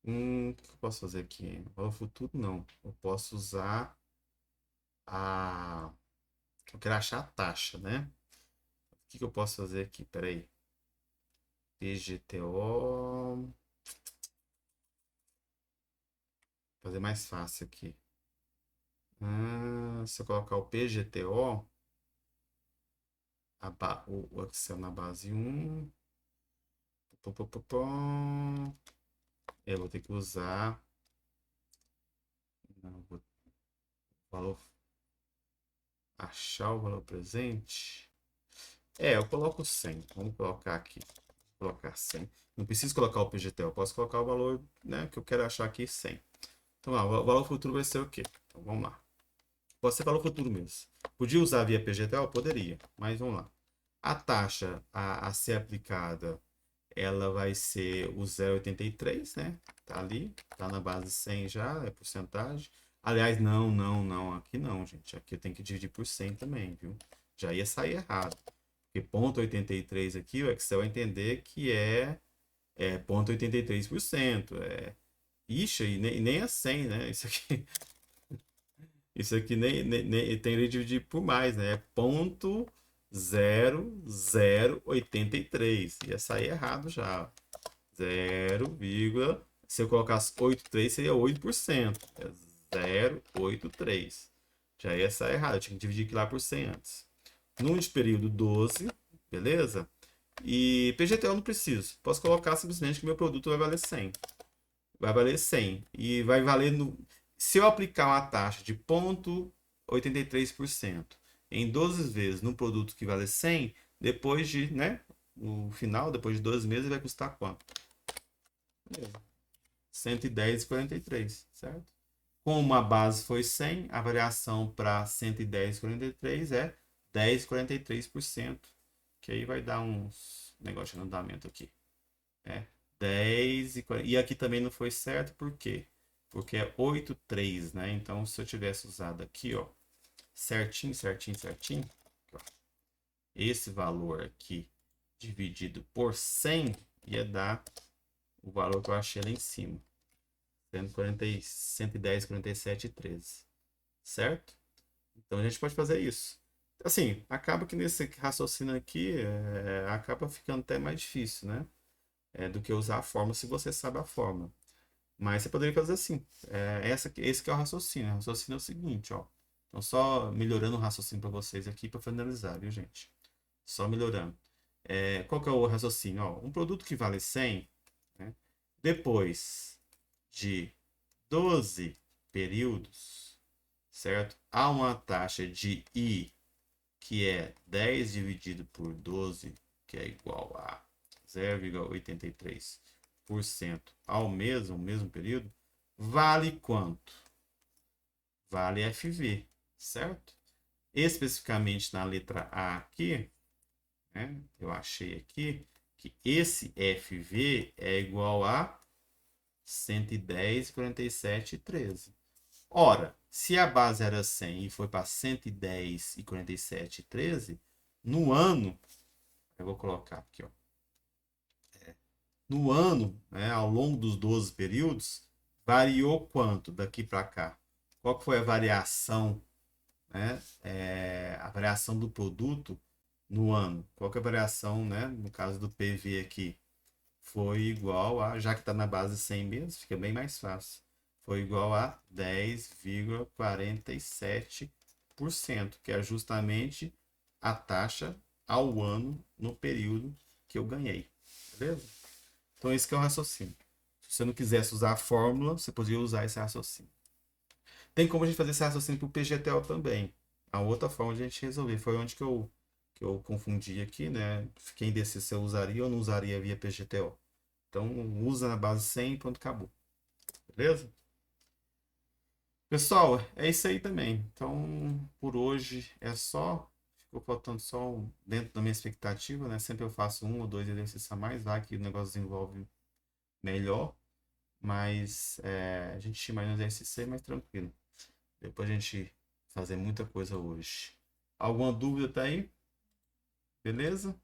O que eu posso fazer aqui? Valor futuro não. Eu posso usar a. Eu quero achar a taxa, né? O que eu posso fazer aqui? Peraí. PGTO. Fazer mais fácil aqui. Se eu colocar o PGTO, o Excel na base 1. Pom, pom, pom, pom. Eu vou ter que usar. Não, valor. Achar o valor presente. Eu coloco 100. Vamos colocar aqui. Vou colocar 100. Não preciso colocar o PGTL. Eu posso colocar o valor, né, que eu quero achar aqui 100. Então, o valor futuro vai ser o quê? Então, vamos lá. Pode ser valor futuro mesmo. Podia usar via PGTL? Poderia. Mas vamos lá. A taxa a ser aplicada, ela vai ser o 0,83, né? Tá ali, tá na base 100 já, é porcentagem. Aliás, não, aqui não, gente. Aqui eu tenho que dividir por 100 também, viu? Já ia sair errado. Porque ponto 83 aqui, o Excel vai entender que é ponto 83%. Ixi, e nem é 100, né? Isso aqui nem tem que dividir por mais, né? É ponto 0,083. Ia sair errado já. 0, se eu colocasse 83 seria 8%. É 0,83. Já ia sair errado. Eu tinha que dividir aqui lá por 100 antes. Número de período 12, beleza? E PGTO eu não preciso. Posso colocar simplesmente que meu produto vai valer 100. Vai valer 100. E vai valer se eu aplicar uma taxa de 0,83% em 12 vezes no produto que vale 100, depois de, né? No final, depois de 12 meses, vai custar quanto? 110,43, certo? Como a base foi 100, a variação para 110,43 é 10,43%, que aí vai dar uns negócio de andamento aqui. 10 e aqui também não foi certo, por quê? Porque é 8,3, né? Então, se eu tivesse usado aqui, ó, certinho, aqui, ó, esse valor aqui dividido por 100 ia dar o valor que eu achei lá em cima. 110,47,13. Certo? Então a gente pode fazer isso. Assim, acaba que nesse raciocínio aqui acaba ficando até mais difícil, né? Do que usar a fórmula se você sabe a fórmula. Mas você poderia fazer assim. Esse que é o raciocínio. O raciocínio é o seguinte, ó. Então, só melhorando o raciocínio para vocês aqui para finalizar, viu, gente? Só melhorando. qual que é o raciocínio? Ó, um produto que vale 100, né, depois de 12 períodos, certo? Há uma taxa de I que é 10 dividido por 12, que é igual a 0,83% ao mesmo período, vale quanto? Vale FV, certo? Especificamente na letra A aqui, né, eu achei aqui que esse FV é igual a 110,47,13. Ora, se a base era 100 e foi para 110,47,13, no ano, eu vou colocar aqui, ó, no ano, né, ao longo dos 12 períodos, variou quanto daqui para cá? Qual que foi a variação, né, a variação do produto no ano? Qual que é a variação, né, no caso do PV aqui? Foi igual a, já que está na base 100 mesmo, fica bem mais fácil. Foi igual a 10,47%, que é justamente a taxa ao ano no período que eu ganhei. Beleza? Então, esse que é o raciocínio. Se você não quisesse usar a fórmula, você poderia usar esse raciocínio. Tem como a gente fazer esse raciocínio para o PGTL também. A outra forma de a gente resolver. Foi onde que eu confundi aqui, né? Fiquei indeciso se eu usaria ou não usaria via PGTO. Então, usa na base 100 e pronto, acabou. Beleza? Pessoal, é isso aí também. Então, por hoje é só. Ficou faltando só dentro da minha expectativa, né? Sempre eu faço um ou dois exercícios a mais, lá que o negócio desenvolve melhor. Mas a gente tinha mais um exercício aí mais tranquilo. Depois a gente fazer muita coisa hoje. Alguma dúvida tá aí? Beleza?